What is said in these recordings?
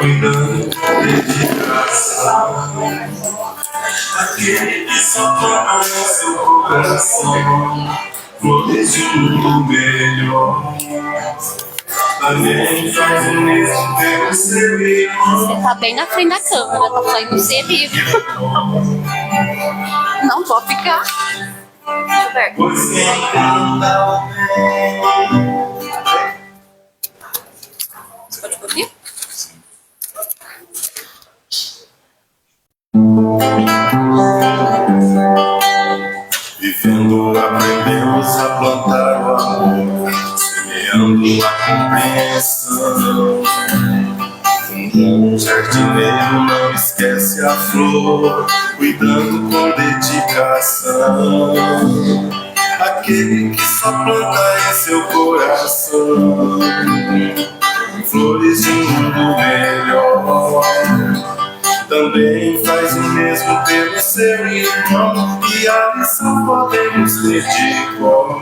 cuidando com dedicação. Aquele que só toma no seu coração flores de um mundo melhor. Também faz o mesmo pelo seu irmão. Você tá bem na frente da câmera, tá falando ser livre. Não vou ficar. Deixa eu ver. Pois quem canta o bem. Você pode ouvir? Vivendo, aprendemos a plantar o amor, semeando a compreensão. Um bom jardineiro não esquece a flor, cuidando com dedicação. Aquele que só planta em seu coração flores de um mundo melhor. Também faz o mesmo pelo seu irmão, e a lição podemos ter de cor.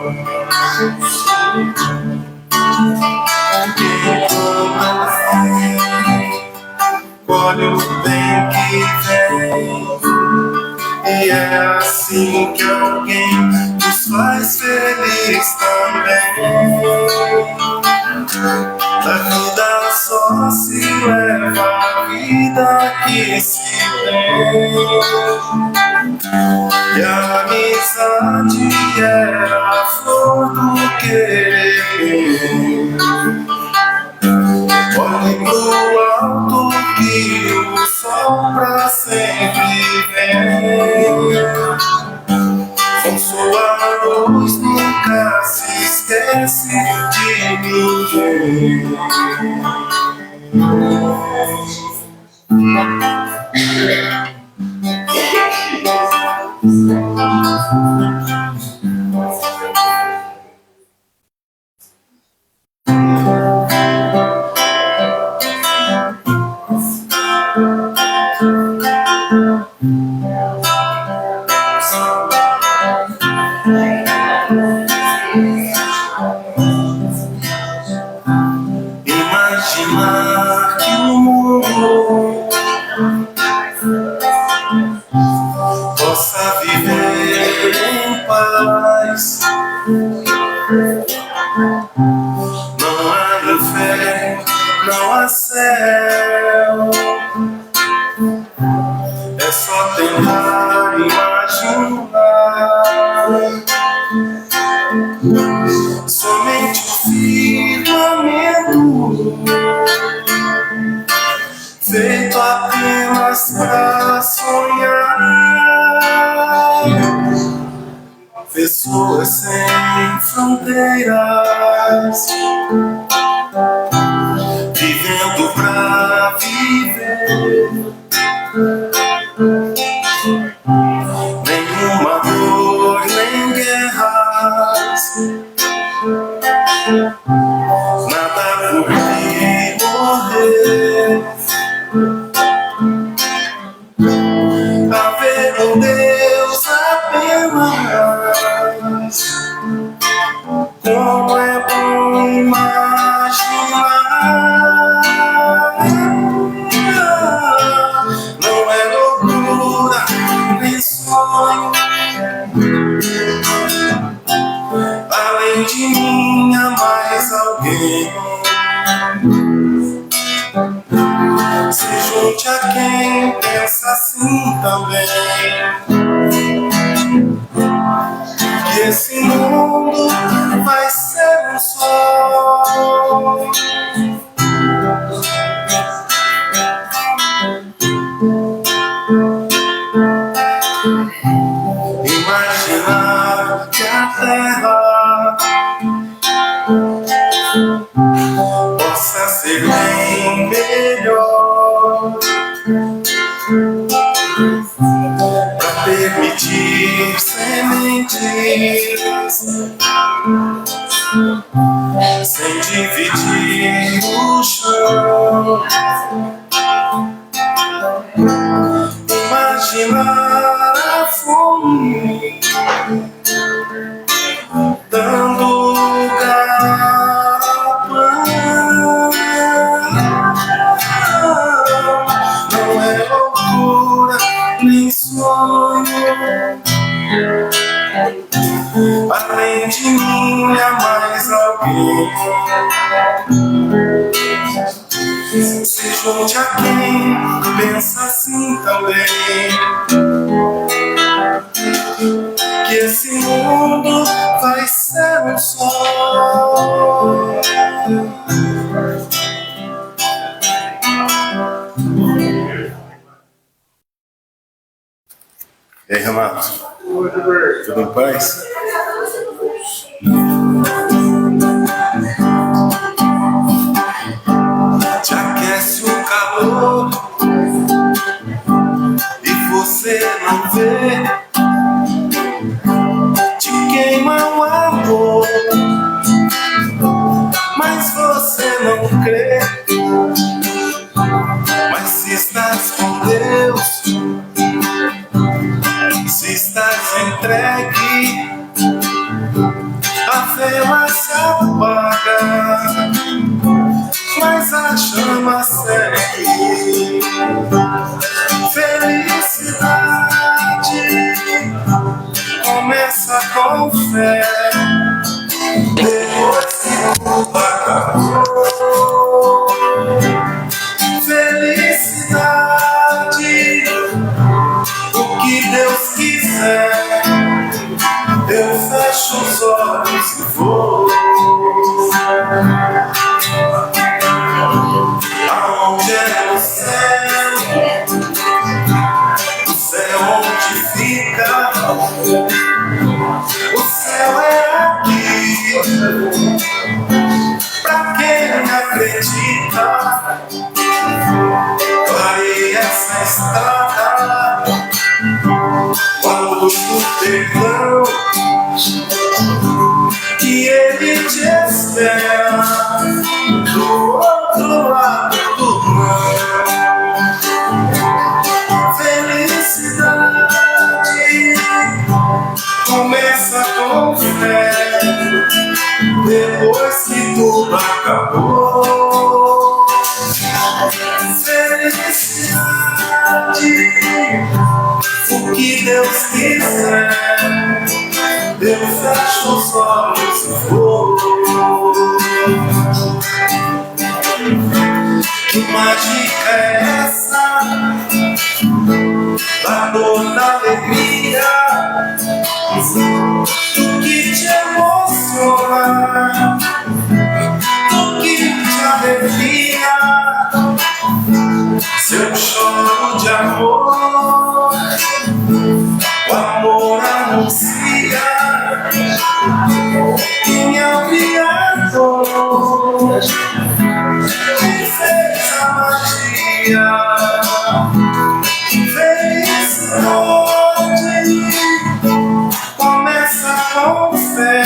Quem colhe o bem que vem, e é assim que alguém nos faz feliz também. Da vida só se leva a vida que se tem, e a amizade é a flor do querer. Olhe pro alto que o sol pra sempre vem. Com sua luz nunca se esquece de ninguém. Imaginar que o mundo possa viver em paz. Não há inferno, não há céu. É só tentar imaginar. Somente o firmamento feito apenas pra sonhar. Pessoas sem fronteiras, vivendo pra viver. Nenhuma dor, nem guerras, nada por mim morrer. Haver um Deus apenas, como é bom imaginar. Não é loucura, nem sonho. Além de mim há mais alguém. Se junte a quem pensa assim também, que esse mundo vai ser um só. Imaginar que a terra possa ser bem melhor, pra permitir sementes, sem dividir o chão. Imaginar a fome dando lugar ao pão. Se junte a quem pensa assim também, que esse mundo vai ser um só. E aí, Renato? Tudo em paz? Te aquece o calor e você não vê, te queima o amor, mas você não crê. Mas se estás com Deus, se estás entregue, a vela se apaga, mas a chama segue. Felicidade começa com fé, depois que tudo acabou. Felicidade, o que Deus quiser, eu fecho os olhos e vou. Aonde é o céu? O céu onde fica? O céu é aqui, pra quem acredita. Clareie essa estrada com a luz do perdão, que ele te espera do outro lado do mar. Felicidade começa com fé, depois que tudo acabou. Felicidade, o que Deus quiser, eu fecho os olhos e vou. Que mágica é essa? Da dor, da alegria, do que te emociona, do que te arrepia. Se eu choro de amor, o amor anuncia que me abrigador me fez a magia. Felicidade começa com fé,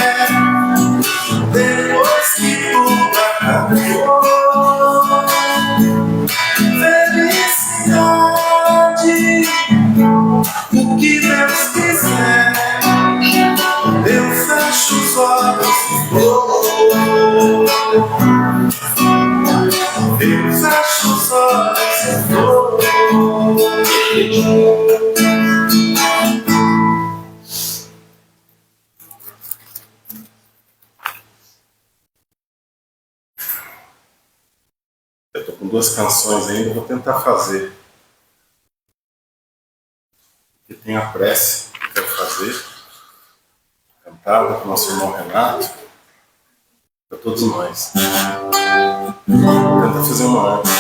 depois que tudo acabou. Felicidade, o que Deus quiser, eu fecho os olhos e vou. Eu fecho os olhos e vou. Eu tô com 2 canções ainda, vou tentar fazer. E tem a prece que eu quero fazer, cantada com o nosso irmão Renato, para todos nós. Vou tentar fazer uma antes.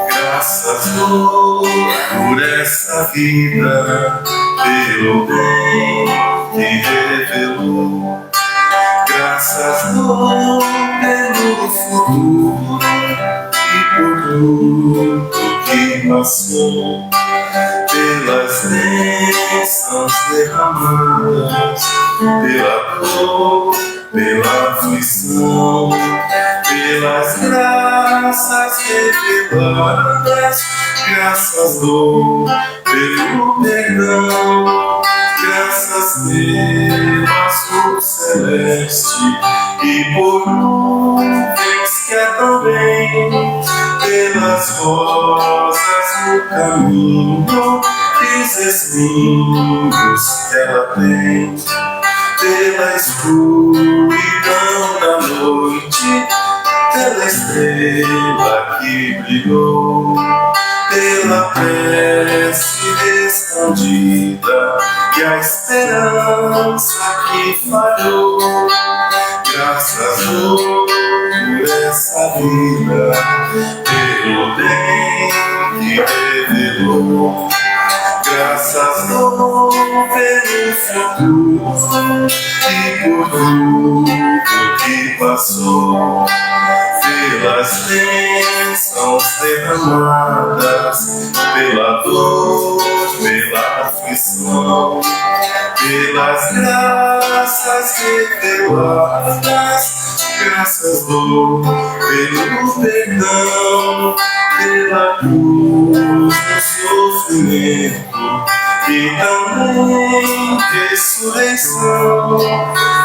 Graças dou por essa vida, pelo bem que revelou. Graças dou pelo futuro e por tudo que passou, pelas bênçãos derramadas, pela dor, pela aflição, pelas graças reveladas. Graças dou pelo perdão, graças pelo azul celeste e por nuvens que é tão bem pelas rosas no caminho e os espinhos que ela tem, pela escuridão da noite, pela estrela que brilhou, pela prece escondida e a esperança que falhou. Graças por essa vida, pelo bem que revelou. Graças pelo futuro e por tudo que passou, pelas bênçãos derramadas, pela dor, pela aflição, pelas graças reveladas, graças pelo perdão, pela cruz do sofrimento e também ressurreição,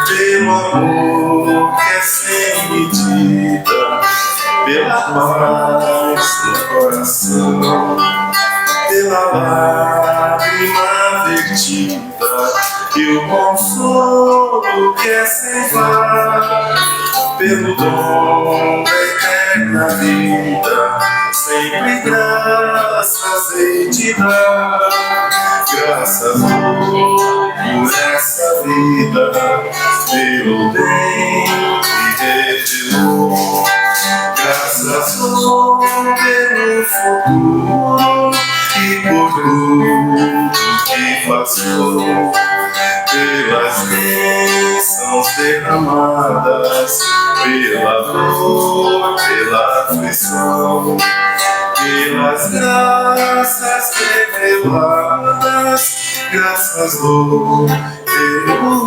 pelo amor que é sem medida, pela paz no coração, pela lágrima vertida e o consolo que é sem par, pelo dom da eterna vida, sempre graças hei de dar. Graças por essa vida, pelo bem que revelou. Graças pelo futuro e por tudo que passou, pelas bênçãos derramadas, pela dor, pela aflição, pelas graças reveladas, graças pelo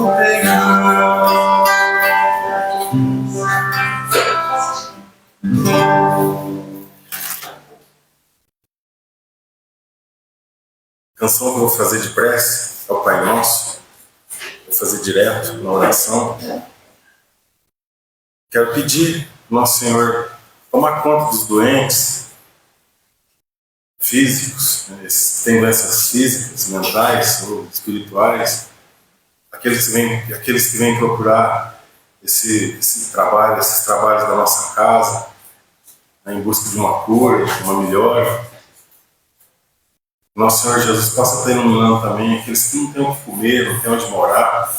perdão. A canção que eu vou fazer de prece é o Pai Nosso. Vou fazer direto na oração. Quero pedir ao Nosso Senhor tomar conta dos doentes físicos, né, esses que têm doenças físicas, mentais ou espirituais, aqueles que vêm procurar esses trabalhos da nossa casa, né, em busca de uma cura, de uma melhora. Nosso Senhor Jesus possa estar iluminando também aqueles que não têm o que comer, não têm onde morar.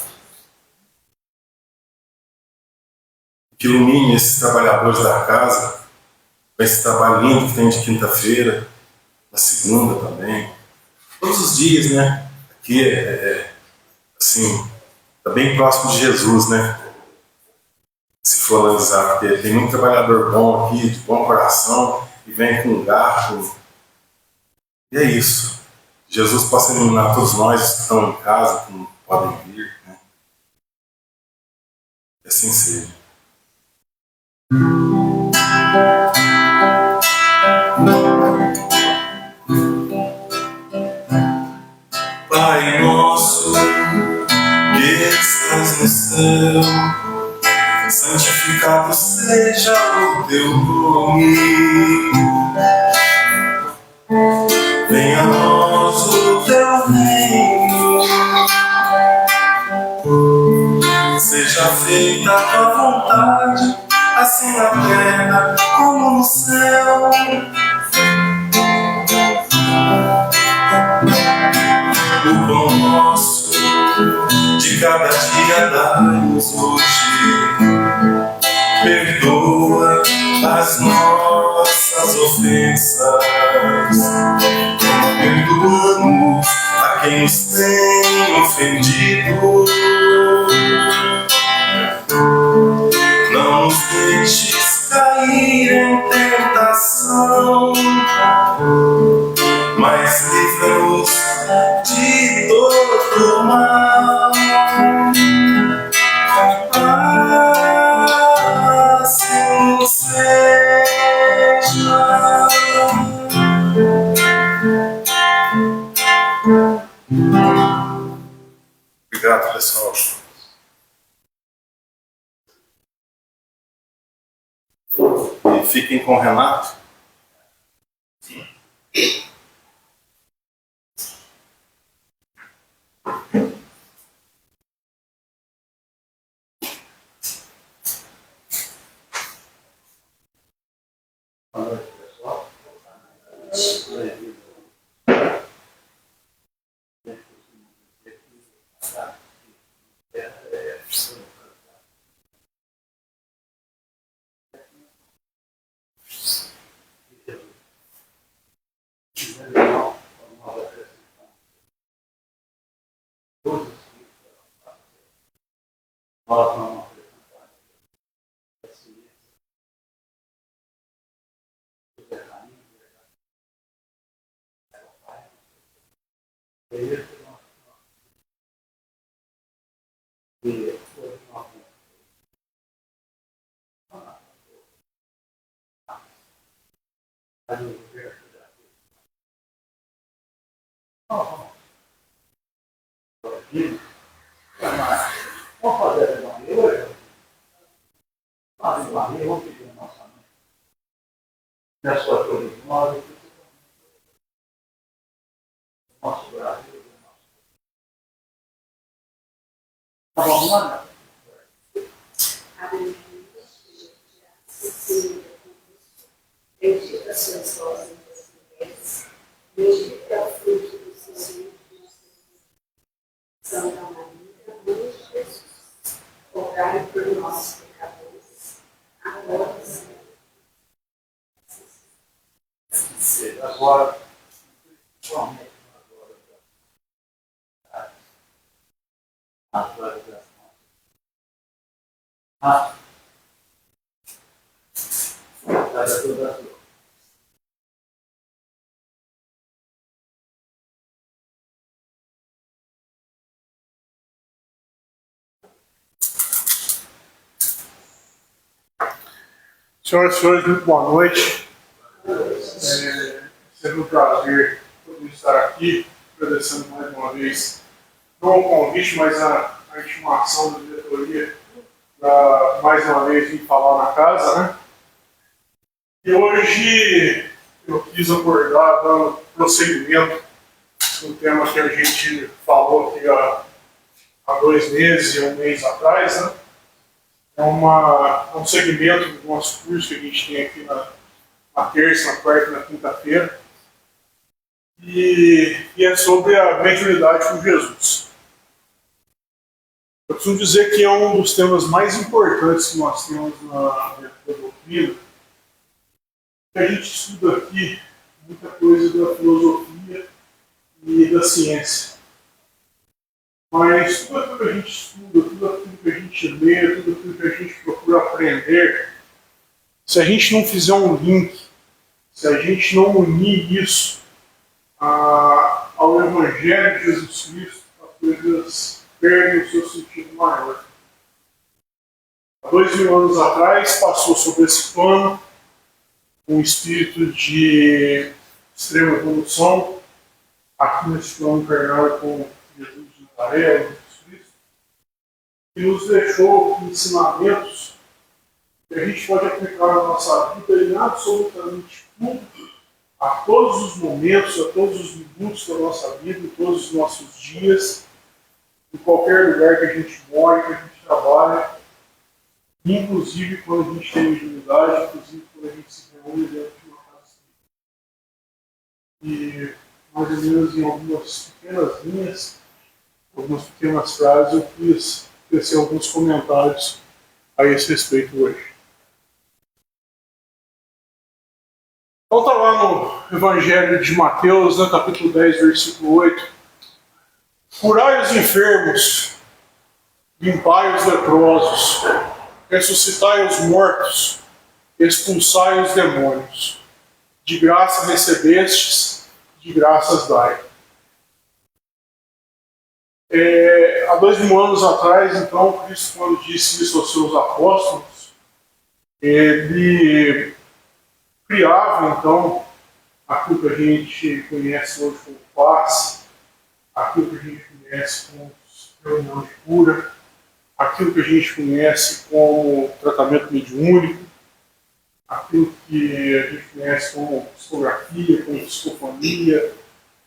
Que ilumine esses trabalhadores da casa, com esse trabalho lindo que tem de quinta-feira, na segunda também. Todos os dias, né? Aqui assim, está bem próximo de Jesus, né? Se for analisar, porque tem muito trabalhador bom aqui, de bom coração, e vem com garfo. E é isso. Jesus possa iluminar todos nós que estão em casa, que não podem vir, né? Que assim seja. Pai nosso, que estás no céu, santificado seja o teu nome. Venha a nós o teu reino, seja feita a tua vontade, assim na terra como no céu. O pão nosso de cada dia dá-nos hoje, perdoa as nossas ofensas, como perdoamos a quem nos tem ofendido. Não nos deixes cair em tentação, mas livra-nos de todo mal. Assim seja. Obrigado, pessoal. E fiquem com o Renato. Bendita sois vós entre as mulheres, bendito é o fruto do seu ventre, Santa Maria, Mãe de Jesus, rogai por nós, pecadores, agora e sempre. Agora, senhoras e senhores, muito boa noite. É sempre um prazer poder estar aqui, agradecendo mais uma vez, não o convite, mas a intimação da diretoria para mais uma vez vir falar na casa, né? E hoje eu quis abordar, dando prosseguimento no tema que a gente falou aqui há 2 meses e 1 mês atrás, né? É um segmento do nosso curso que a gente tem aqui na terça, na quarta e na quinta-feira. E é sobre a mediunidade com Jesus. Eu preciso dizer que é um dos temas mais importantes que nós temos dentro da doutrina. A gente estuda aqui muita coisa da filosofia e da ciência. Mas tudo aquilo que a gente estuda, tudo aquilo que a gente lê, tudo aquilo que a gente procura aprender, se a gente não fizer um link, se a gente não unir isso ao Evangelho de Jesus Cristo, as coisas perdem o seu sentido maior. Há 2000 anos atrás passou sobre esse plano um espírito de extrema evolução, aqui nesse plano carnal com Jesus de Nazaré, Jesus Cristo, que nos deixou ensinamentos que a gente pode aplicar na nossa vida em absolutamente tudo, a todos os momentos, a todos os minutos da nossa vida, em todos os nossos dias, em qualquer lugar que a gente mora, que a gente trabalha, inclusive quando a gente tem mediunidade, inclusive quando a gente se reúne dentro de uma casa. E mais ou menos em algumas pequenas linhas, algumas pequenas frases, eu quis tecer alguns comentários a esse respeito hoje. Então está lá no Evangelho de Mateus, no capítulo 10, versículo 8. Curai os enfermos, limpai os leprosos, ressuscitai os mortos, expulsai os demônios. De graça recebestes, de graças dai. Há 2000 anos atrás, então, Cristo, quando disse isso aos seus apóstolos, ele criava, então, aquilo que a gente conhece hoje como passe, aquilo que a gente conhece como reunião de cura, aquilo que a gente conhece como tratamento mediúnico, aquilo que a gente conhece como psicografia, como psicofonia,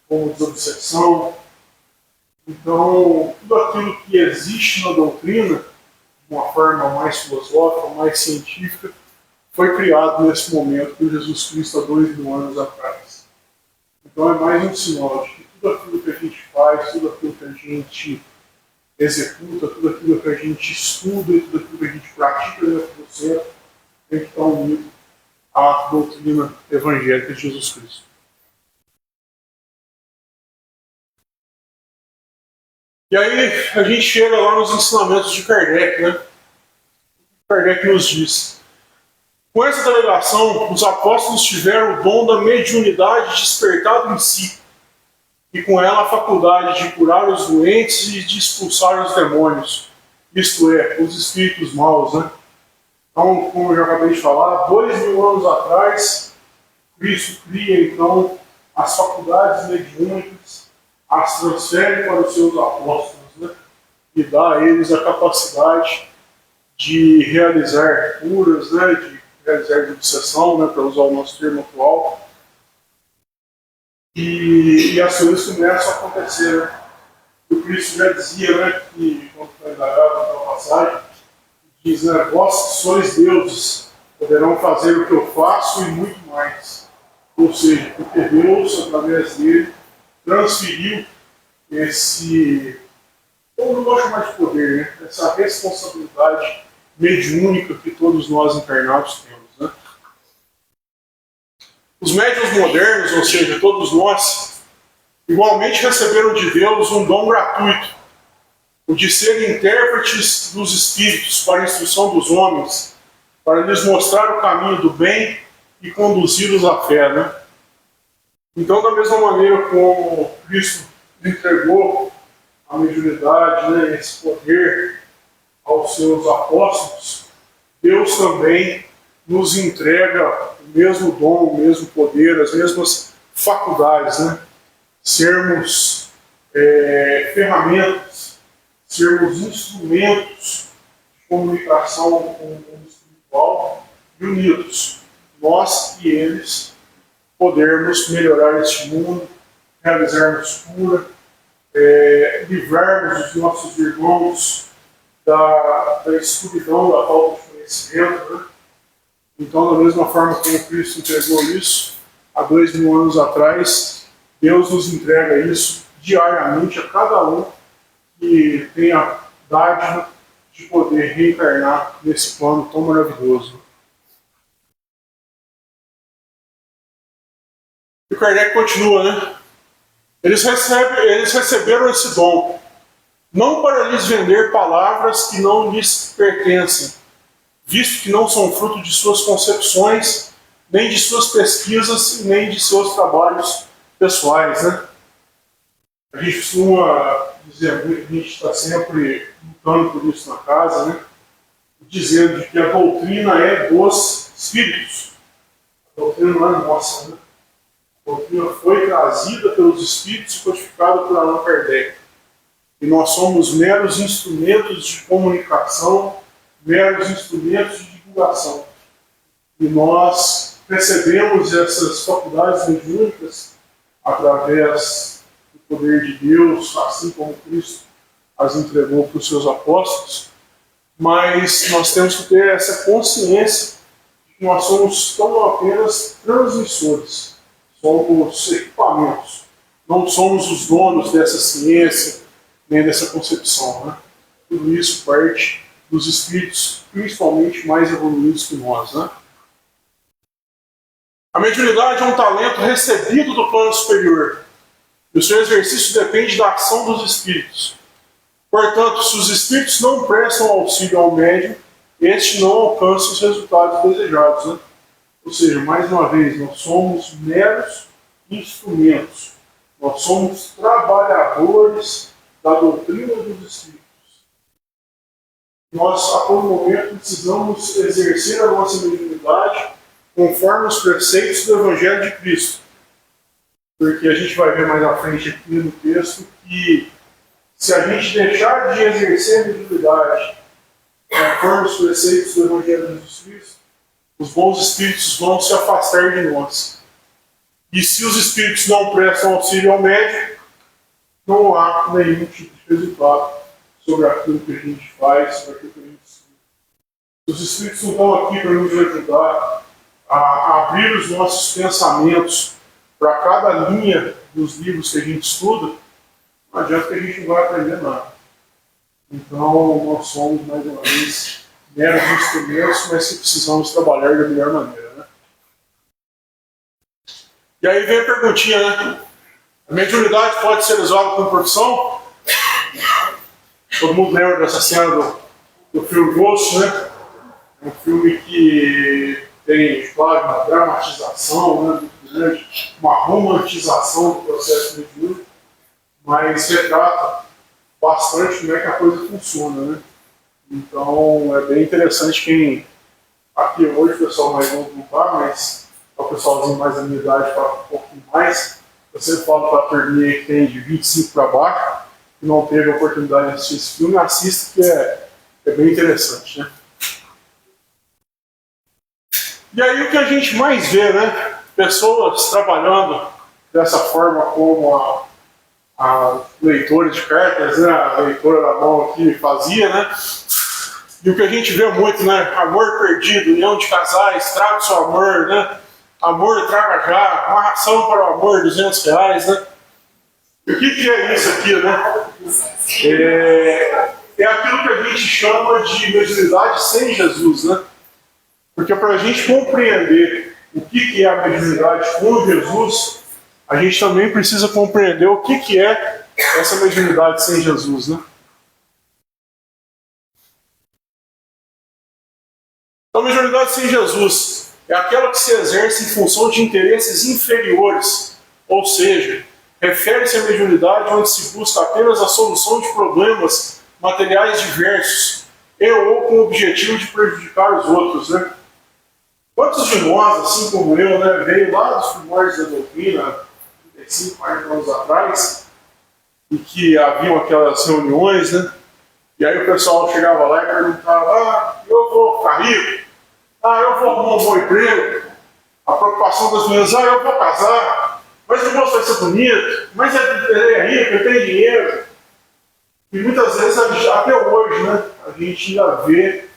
como desobsessão. Então, tudo aquilo que existe na doutrina, de uma forma mais filosófica, mais científica, foi criado nesse momento por Jesus Cristo há 2000 anos atrás. Então é mais um sinal de que tudo aquilo que a gente faz, tudo aquilo que a gente executa, tudo aquilo que a gente estuda e tudo aquilo que a gente pratica dentro do centro tem que estar unido à doutrina evangélica de Jesus Cristo. E aí a gente chega lá nos ensinamentos de Kardec, né? Kardec nos diz: com essa delegação, os apóstolos tiveram o dom da mediunidade despertado em si, e com ela a faculdade de curar os doentes e de expulsar os demônios, isto é, os espíritos maus, né? Então, como eu já acabei de falar, 2000 anos atrás, Cristo cria então as faculdades mediúnicas, as transfere para os seus apóstolos, né? E dá a eles a capacidade de realizar curas, né? De realizar de obsessão, né? Para usar o nosso termo atual. E as coisas começam a acontecer, né? O Cristo já dizia, né? Que, quando foi indagado naquela passagem, diz, né? Vós que sois deuses, poderão fazer o que eu faço e muito mais. Ou seja, porque Deus, através dele, transferiu esse, eu não gosto mais de poder, né? Essa responsabilidade mediúnica que todos nós encarnados temos, né? Os médiuns modernos, ou seja, todos nós, igualmente receberam de Deus um dom gratuito, o de serem intérpretes dos espíritos para a instrução dos homens, para lhes mostrar o caminho do bem e conduzi-los à fé, né? Então, da mesma maneira como Cristo entregou a mediunidade, né, esse poder aos seus apóstolos, Deus também nos entrega o mesmo dom, o mesmo poder, as mesmas faculdades, né? Sermos ferramentas, sermos instrumentos de comunicação com o mundo espiritual e unidos, nós e eles, podermos melhorar este mundo, realizarmos cura, livrarmos os nossos irmãos da escuridão, da falta de conhecimento, né? Então, da mesma forma como Cristo entregou isso há 2000 anos atrás, Deus nos entrega isso diariamente a cada um que tem a dádiva de poder reencarnar nesse plano tão maravilhoso. E o Kardec continua, né? Eles receberam esse dom, não para lhes vender palavras que não lhes pertencem, visto que não são fruto de suas concepções, nem de suas pesquisas, nem de seus trabalhos pessoais, né? A gente costuma dizer muito, a gente está sempre lutando por isso na casa, né? Dizendo que a doutrina é dos espíritos. A doutrina não é nossa, né? A doutrina foi trazida pelos espíritos e codificada por Allan Kardec. E nós somos meros instrumentos de comunicação, meros instrumentos de divulgação. E nós recebemos essas faculdades mediúnicas através do poder de Deus, assim como Cristo as entregou para os seus apóstolos, mas nós temos que ter essa consciência de que nós somos tão apenas transmissores, somos equipamentos, não somos os donos dessa ciência, nem dessa concepção, né? Tudo isso parte dos espíritos, principalmente mais evoluídos que nós, né? A mediunidade é um talento recebido do plano superior, e o seu exercício depende da ação dos espíritos. Portanto, se os espíritos não prestam auxílio ao médium, este não alcança os resultados desejados, né? Ou seja, mais uma vez, nós somos meros instrumentos, nós somos trabalhadores da doutrina dos espíritos. Nós, a todo momento, precisamos exercer a nossa mediunidade conforme os preceitos do Evangelho de Cristo. Porque a gente vai ver mais à frente aqui no texto que se a gente deixar de exercer a mediunidade conforme os preceitos do Evangelho de Jesus Cristo, os bons espíritos vão se afastar de nós. E se os espíritos não prestam auxílio ao médium, não há nenhum tipo de resultado sobre aquilo que a gente faz, sobre aquilo que a gente estuda. Os espíritos não estão aqui para nos ajudar a abrir os nossos pensamentos para cada linha dos livros que a gente estuda, não adianta que a gente não vai aprender nada. Então, nós somos, mais uma vez, meros instrumentos, mas que precisamos trabalhar da melhor maneira, né? E aí vem a perguntinha, né? A mediunidade pode ser usada como profissão? Todo mundo lembra dessa cena do filme Ghost, né? É um filme que tem, claro, uma dramatização, né, muito grande, uma romantização do processo mediúnico, mas retrata bastante como é que a coisa funciona, né? Então é bem interessante quem aqui hoje, o pessoal mais novo não está, mas o pessoalzinho mais da minha idade fala um pouquinho mais. Eu sempre falo para a turminha que tem de 25 para baixo, que não teve a oportunidade de assistir esse filme, assista, que é bem interessante, né? E aí o que a gente mais vê, né? Pessoas trabalhando dessa forma como a leitora de cartas, né? A leitora da mão aqui fazia, né? E o que a gente vê muito, né? Amor perdido, união de casais, traga o seu amor, né? Amor, traga já, uma ração para o amor, R$200, né? E o que é isso aqui, né? É aquilo que a gente chama de mediunidade sem Jesus, né? Porque para a gente compreender o que é a mediunidade com Jesus, a gente também precisa compreender o que é essa mediunidade sem Jesus, né? Então, a mediunidade sem Jesus é aquela que se exerce em função de interesses inferiores, ou seja, refere-se à mediunidade onde se busca apenas a solução de problemas materiais diversos e ou com o objetivo de prejudicar os outros, né? Quantos de nós, assim como eu, né, veio lá dos primórdios da doutrina, 35, 40 anos atrás, e que haviam aquelas reuniões, né? E aí o pessoal chegava lá e perguntava: eu vou ficar rico, eu vou arrumar um bom emprego. A preocupação das meninas: eu vou casar, mas o moço vai ser bonito, mas ele é rico, ele tem dinheiro. E muitas vezes, até hoje, né, a gente ainda vê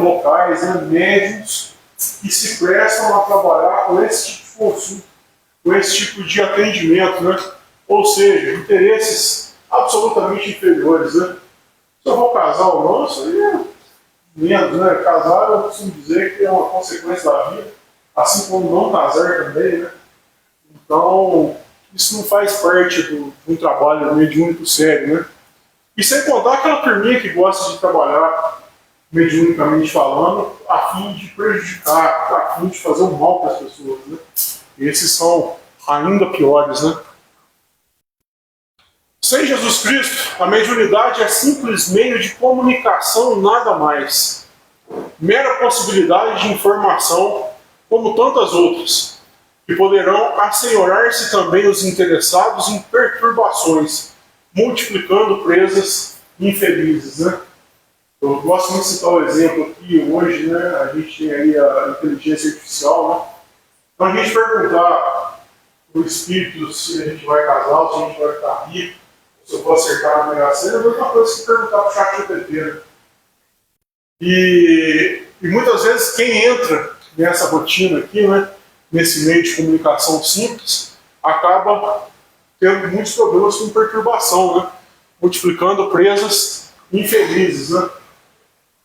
locais, né, médios, que se prestam a trabalhar com esse tipo de consulta, com esse tipo de atendimento, né? Ou seja, interesses absolutamente inferiores, né? Se eu vou casar ou não, isso aí é menos, né? Casar, eu costumo dizer que é uma consequência da vida, assim como não casar também, né? Então, isso não faz parte de um trabalho mediúnico sério, né? E sem contar aquela turminha que gosta de trabalhar mediunicamente falando, a fim de prejudicar, a fim de fazer um mal para as pessoas, né? Esses são ainda piores, né? Sem Jesus Cristo, a mediunidade é simples meio de comunicação, nada mais. Mera possibilidade de informação, como tantas outras, que poderão assenhorar-se também os interessados em perturbações, multiplicando presas infelizes, né? Eu gosto muito de citar o exemplo aqui, hoje, né, a gente tem aí a inteligência artificial, né? Então a gente perguntar para o espírito se a gente vai casar, ou se a gente vai ficar rico, se eu vou acertar na Mega Sena, é a mesma coisa que perguntar para o chat GPT, né? E muitas vezes quem entra nessa rotina aqui, né, nesse meio de comunicação simples, acaba tendo muitos problemas com perturbação, né? Multiplicando presas infelizes, né?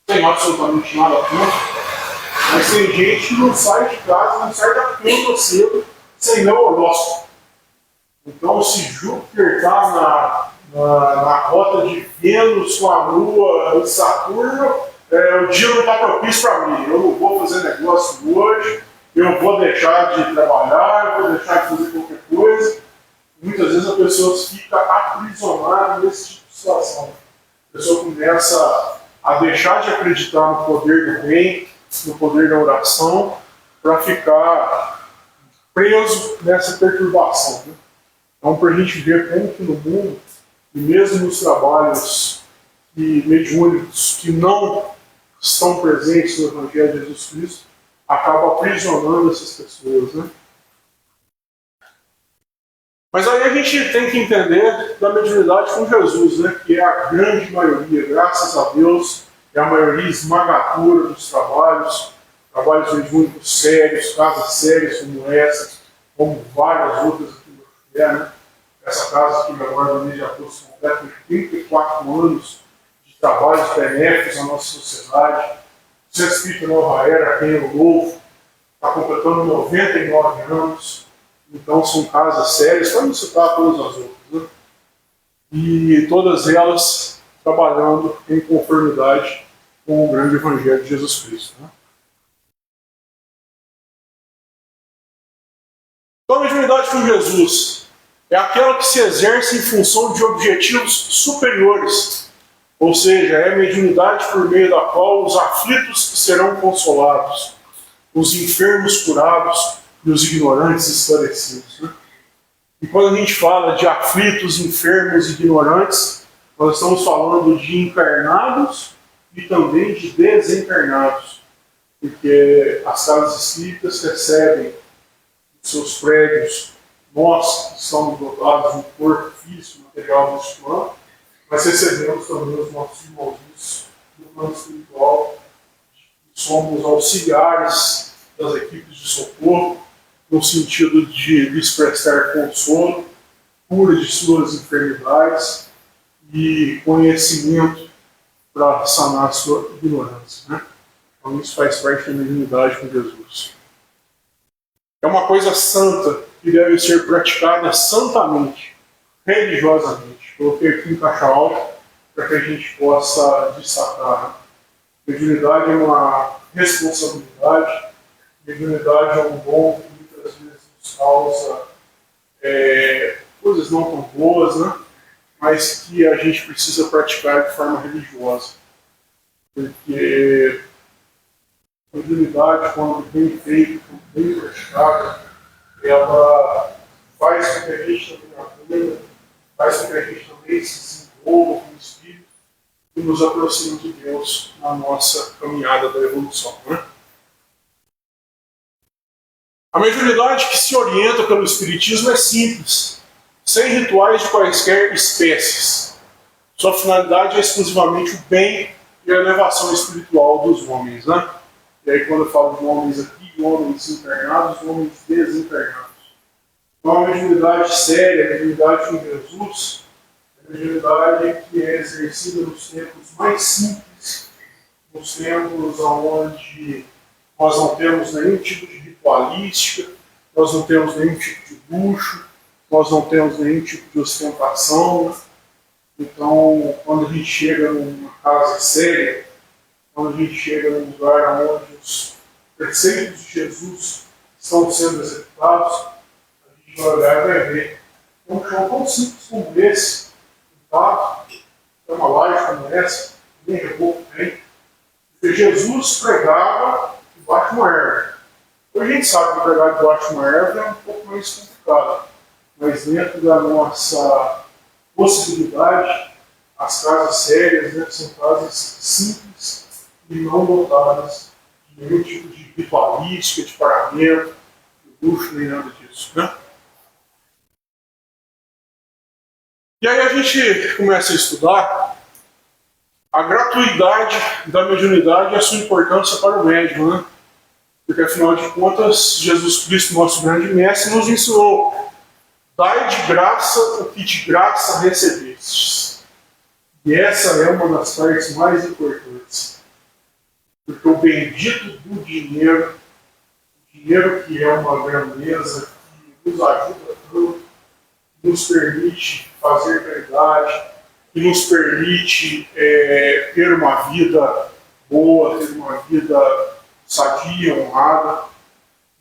Não tem absolutamente nada contra, mas tem gente que não sai de casa, não sai da cama cedo sem ler o horóscopo. Então, se Júpiter está na rota de Vênus com a Lua e Saturno, o dia não está propício para mim. Eu não vou fazer negócio hoje, eu vou deixar de trabalhar, eu vou deixar de fazer qualquer coisa. Muitas vezes a pessoa fica aprisionada nesse tipo de situação. A pessoa começa a deixar de acreditar no poder do bem, no poder da oração, para ficar preso nessa perturbação, né? Então, para a gente ver como que no mundo, e mesmo nos trabalhos mediúnicos que não estão presentes no Evangelho de Jesus Cristo, acaba aprisionando essas pessoas, né? Mas aí a gente tem que entender da mediunidade com Jesus, né? Que é a grande maioria, graças a Deus, é a maioria esmagadora dos trabalhos mediúnicos sérios, casas sérias como essa, como várias outras aqui no Chile, né? Essa casa aqui agora no mês de agosto completa 34 anos de trabalhos benéficos na nossa sociedade. O Centro Espírita Nova Era, aqui em Rio Novo, está completando 99 anos. Então são casas sérias, para não citar todas as outras, né? E todas elas trabalhando em conformidade com o grande Evangelho de Jesus Cristo, né? Então, a mediunidade com Jesus é aquela que se exerce em função de objetivos superiores, ou seja, é a mediunidade por meio da qual os aflitos serão consolados, os enfermos curados e os ignorantes esclarecidos, né? E quando a gente fala de aflitos, enfermos e ignorantes, nós estamos falando de encarnados e também de desencarnados, porque as casas espíritas recebem seus prédios, nós que estamos dotados de um corpo físico, material deste plano, mas recebemos também os nossos irmãos do plano espiritual, somos auxiliares das equipes de socorro, no sentido de lhes prestar consolo, cura de suas enfermidades e conhecimento para sanar a sua ignorância, né? Então isso faz parte da mediunidade com Jesus. É uma coisa santa que deve ser praticada santamente, religiosamente. Coloquei aqui em caixa alta para que a gente possa destacar, né? Mediunidade é uma responsabilidade, mediunidade é um dom que muitas vezes nos causa coisas não tão boas, né? Mas que a gente precisa praticar de forma religiosa. Porque a mediunidade, quando bem feita, quando bem praticada, ela faz com que a gente também aprenda, faz com que a gente também se desenvolva com o Espírito e nos aproxime de Deus na nossa caminhada da evolução, né? A mediunidade que se orienta pelo Espiritismo é simples, sem rituais de quaisquer espécies. Sua finalidade é exclusivamente o bem e a elevação espiritual dos homens, né? E aí quando eu falo de homens aqui, homens encarnados, homens desencarnados. Então a mediunidade séria, a mediunidade com Jesus, é a mediunidade que é exercida nos tempos mais simples, nos tempos onde nós não temos nenhum tipo de ritualística, nós não temos nenhum tipo de luxo, nós não temos nenhum tipo de ostentação. Então, quando a gente chega numa casa séria, quando a gente chega num lugar onde os preceitos de Jesus estão sendo executados, a gente vai olhar e vai ver um chão tão simples como esse, tá? Uma laje como essa, nem reboco tem, porque Jesus pregava debaixo de uma erva. Hoje a gente sabe que pregar debaixo de uma erva é um pouco mais complicado, mas dentro da nossa possibilidade, as casas sérias, né, são casas simples e não dotadas de nenhum tipo de ritualística, de pagamento, de luxo, nem nada disso, né? E aí a gente começa a estudar a gratuidade da mediunidade e a sua importância para o médium, né? Porque afinal de contas, Jesus Cristo, nosso grande mestre, nos ensinou: dai de graça o que de graça recebestes. E essa é uma das partes mais importantes. Porque o bendito do dinheiro, o dinheiro que é uma grandeza, que nos ajuda tanto, que nos permite fazer caridade, que nos permite ter uma vida boa, ter uma vida sadia, honrada,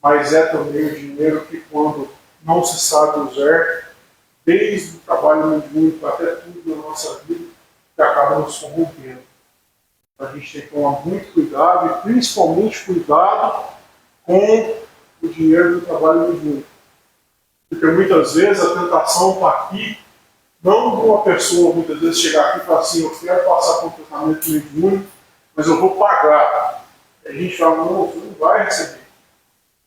mas é também o dinheiro que, quando não se sabe usar, desde o trabalho mediúnico até tudo na nossa vida, que acaba nos corrompendo. A gente tem que tomar muito cuidado e principalmente cuidado com o dinheiro do trabalho mediúnico. Porque muitas vezes a tentação está aqui, não de uma pessoa muitas vezes chegar aqui e falar assim: eu quero passar por um tratamento mediúnico, mas eu vou pagar. E a gente fala: não, você não vai receber.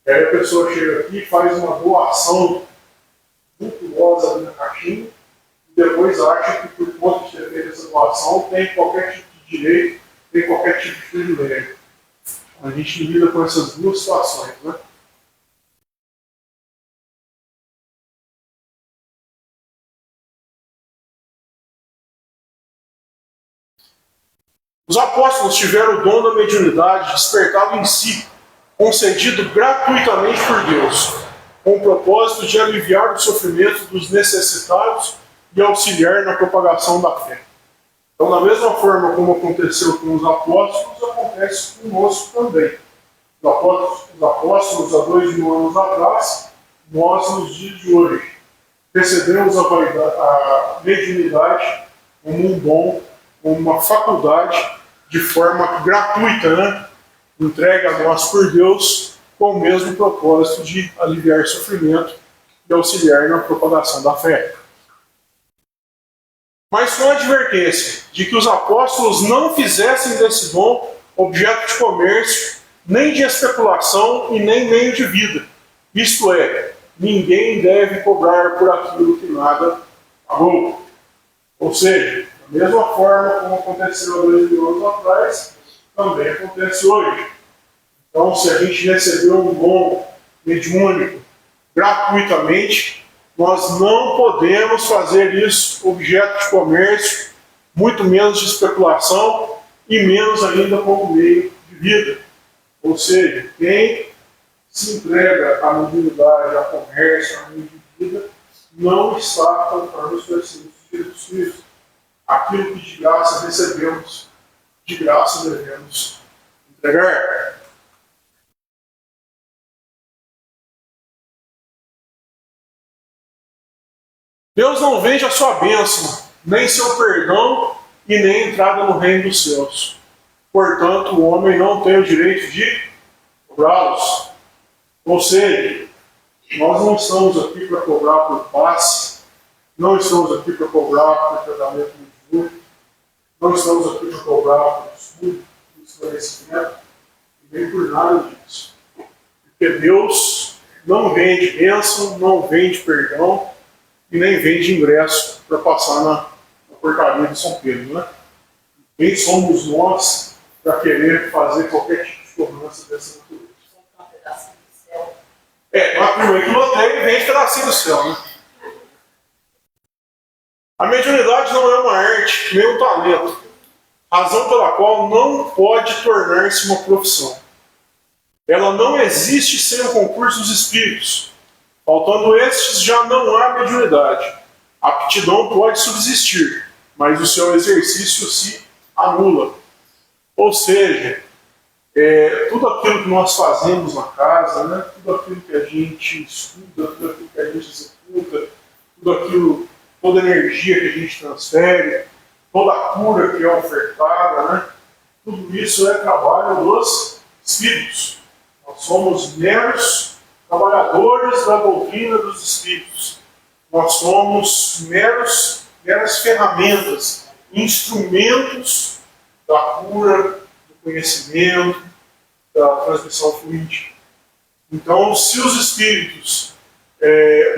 E aí a pessoa chega aqui e faz uma doação vultuosa ali na caixinha, e depois acha que, por conta de ter feito essa doação, tem qualquer tipo de direito, tem qualquer tipo de privilégio. A gente lida com essas duas situações, né? Os apóstolos tiveram o dom da mediunidade despertado em si, concedido gratuitamente por Deus, com o propósito de aliviar o sofrimento dos necessitados e auxiliar na propagação da fé. Então, da mesma forma como aconteceu com os apóstolos, acontece conosco também. Os apóstolos, há 2000 anos atrás, nós, nos dias de hoje, recebemos a mediunidade como um dom, como uma faculdade, de forma gratuita, né? Entregue a nós por Deus, com o mesmo propósito de aliviar sofrimento e auxiliar na propagação da fé. Mas com a advertência de que os apóstolos não fizessem desse dom objeto de comércio, nem de especulação e nem meio de vida. Isto é, ninguém deve cobrar por aquilo que nada pagou. Ou seja, da mesma forma como aconteceu há 2000 anos atrás, também acontece hoje. Então, se a gente recebeu um dom mediúnico gratuitamente, nós não podemos fazer isso objeto de comércio, muito menos de especulação e menos ainda como meio de vida. Ou seja, quem se entrega à mediunidade, ao comércio, à meio de vida, não está cantando os versículos de Jesus Cristo. Aquilo que de graça recebemos, de graça devemos entregar. Deus não vende a sua bênção, nem seu perdão e nem entrada no reino dos céus. Portanto, o homem não tem o direito de cobrá-los. Ou seja, nós não estamos aqui para cobrar por passe, não estamos aqui para cobrar por tratamento mediúnico, não estamos aqui para cobrar por estudo, por esclarecimento, nem por nada disso. Porque Deus não vende bênção, não vende perdão, e nem vende ingresso para passar na portaria de São Pedro, né? Quem somos nós para querer fazer qualquer tipo de cobrança dessa natureza? Um pedacinho do céu. Na primeira que loteia vende pedacinho do céu, né? A mediunidade não é uma arte, nem um talento, razão pela qual não pode tornar-se uma profissão. Ela não existe sem o concurso dos espíritos. Faltando estes, já não há mediunidade. A aptidão pode subsistir, mas o seu exercício se anula. Ou seja, tudo aquilo que nós fazemos na casa, né? Tudo aquilo que a gente estuda, tudo aquilo que a gente executa, toda a energia que a gente transfere, toda a cura que é ofertada, né? Tudo isso é trabalho dos espíritos. Nós somos meros trabalhadores da doutrina dos espíritos. Nós somos meras ferramentas, instrumentos da cura, do conhecimento, da transmissão fluídica. Então, se os espíritos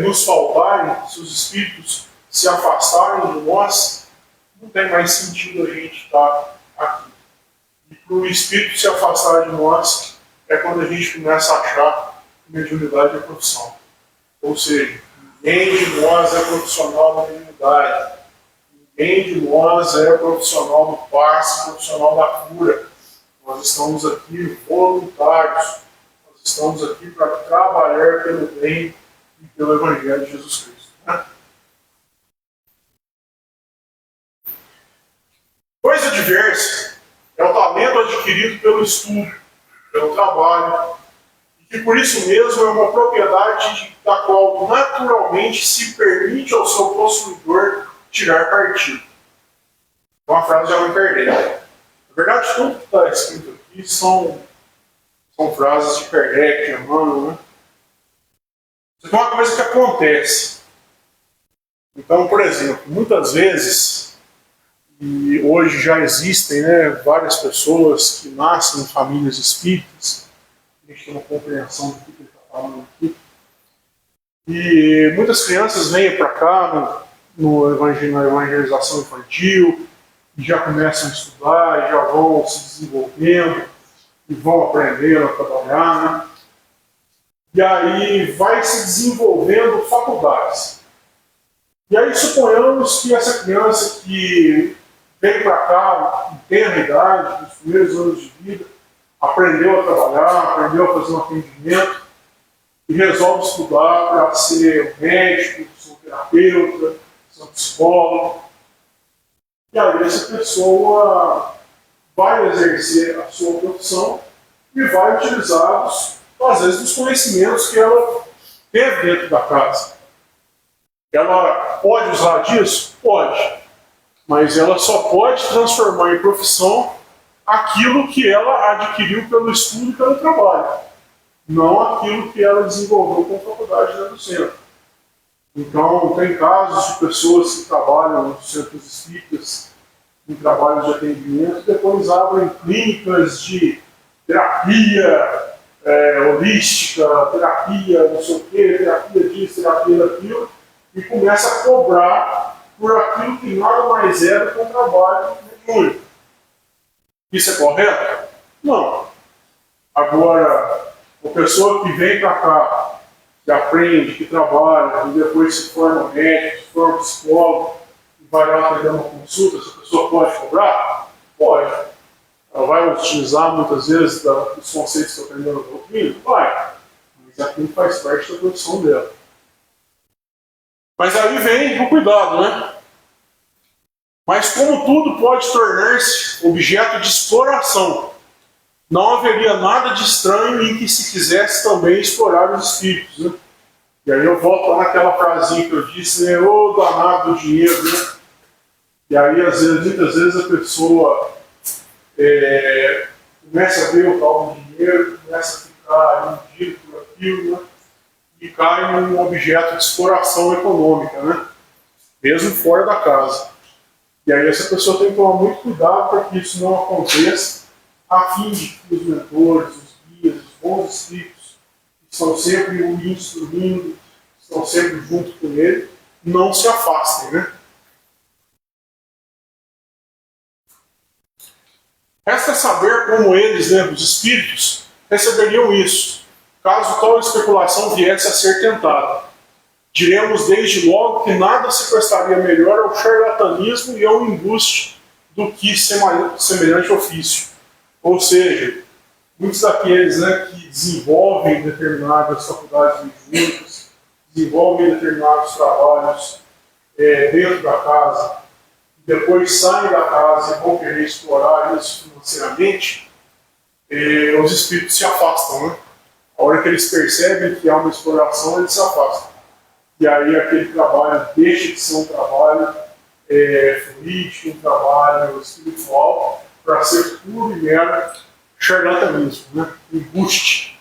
nos faltarem, se os espíritos se afastarem de nós, não tem mais sentido a gente estar aqui. E para o espírito se afastar de nós, é quando a gente começa a achar que mediunidade é profissão. Ou seja, ninguém de nós é profissional da mediunidade. Ninguém de nós é profissional do passe, profissional da cura. Nós estamos aqui voluntários. Nós estamos aqui para trabalhar pelo bem e pelo Evangelho de Jesus Cristo. Né? Coisa diversa é o talento adquirido pelo estudo, pelo trabalho, e que por isso mesmo é uma propriedade da qual naturalmente se permite ao seu possuidor tirar partido. Uma frase de Allan Kardec. Na verdade, tudo que está escrito aqui são frases de Kardec, de Emmanuel, né? Isso aqui é uma coisa que acontece. Então, por exemplo, muitas vezes, e hoje já existem, né, várias pessoas que nascem em famílias espíritas, a gente tem uma compreensão do que ele está falando aqui, e muitas crianças vêm para cá na evangelização infantil, e já começam a estudar, e já vão se desenvolvendo, e vão aprendendo a trabalhar, né? E aí vai se desenvolvendo faculdades. E aí suponhamos que essa criança que vem para cá, tem a idade, nos primeiros anos de vida, aprendeu a trabalhar, aprendeu a fazer um atendimento e resolve estudar para ser médico, ser um terapeuta, ser um psicólogo. E aí essa pessoa vai exercer a sua profissão e vai utilizar, às vezes, os conhecimentos que ela teve dentro da casa. Ela pode usar disso? Pode. Mas ela só pode transformar em profissão aquilo que ela adquiriu pelo estudo e pelo trabalho, não aquilo que ela desenvolveu com a faculdade dentro do centro. Então, tem casos de pessoas que trabalham nos centros espíritas, em trabalhos de atendimento, depois abrem clínicas de terapia holística, terapia não sei o quê, terapia disso, terapia daquilo, e começa a cobrar por aquilo que nada mais é do que um trabalho mediúnico. Isso é correto? Não. Agora, a pessoa que vem para cá, que aprende, que trabalha, e depois se forma médico, se forma psicólogo, e vai lá atender uma consulta, essa pessoa pode cobrar? Pode. Ela vai utilizar muitas vezes os conceitos que aprendeu na doutrina? Vai. Mas aquilo faz parte da profissão dela. Mas aí vem o cuidado, né? Mas como tudo pode tornar-se objeto de exploração, não haveria nada de estranho em que se quisesse também explorar os espíritos, né? E aí eu volto lá naquela frasinha que eu disse, né? Ô danado do dinheiro, né? E aí, muitas vezes a pessoa começa a ver o tal do dinheiro, começa a ficar iludido por aquilo, né? E cai num objeto de exploração econômica, né? Mesmo fora da casa. E aí essa pessoa tem que tomar muito cuidado para que isso não aconteça, a fim de que os mentores, os guias, os bons espíritos, que estão sempre o instruindo, estão sempre junto com ele, não se afastem, né? Resta saber como eles, né, os espíritos, receberiam isso, caso tal especulação viesse a ser tentada. Diremos desde logo que nada se prestaria melhor ao charlatanismo e ao embuste do que semelhante ofício. Ou seja, muitos daqueles, né, que desenvolvem determinadas faculdades mediúnicas, desenvolvem determinados trabalhos dentro da casa, depois saem da casa e vão querer explorar isso financeiramente, os espíritos se afastam, né? A hora que eles percebem que há uma exploração, eles se afastam. E aí aquele trabalho deixa de ser um trabalho político, um trabalho espiritual, para ser puro e mero charlatanismo, né? Embuste.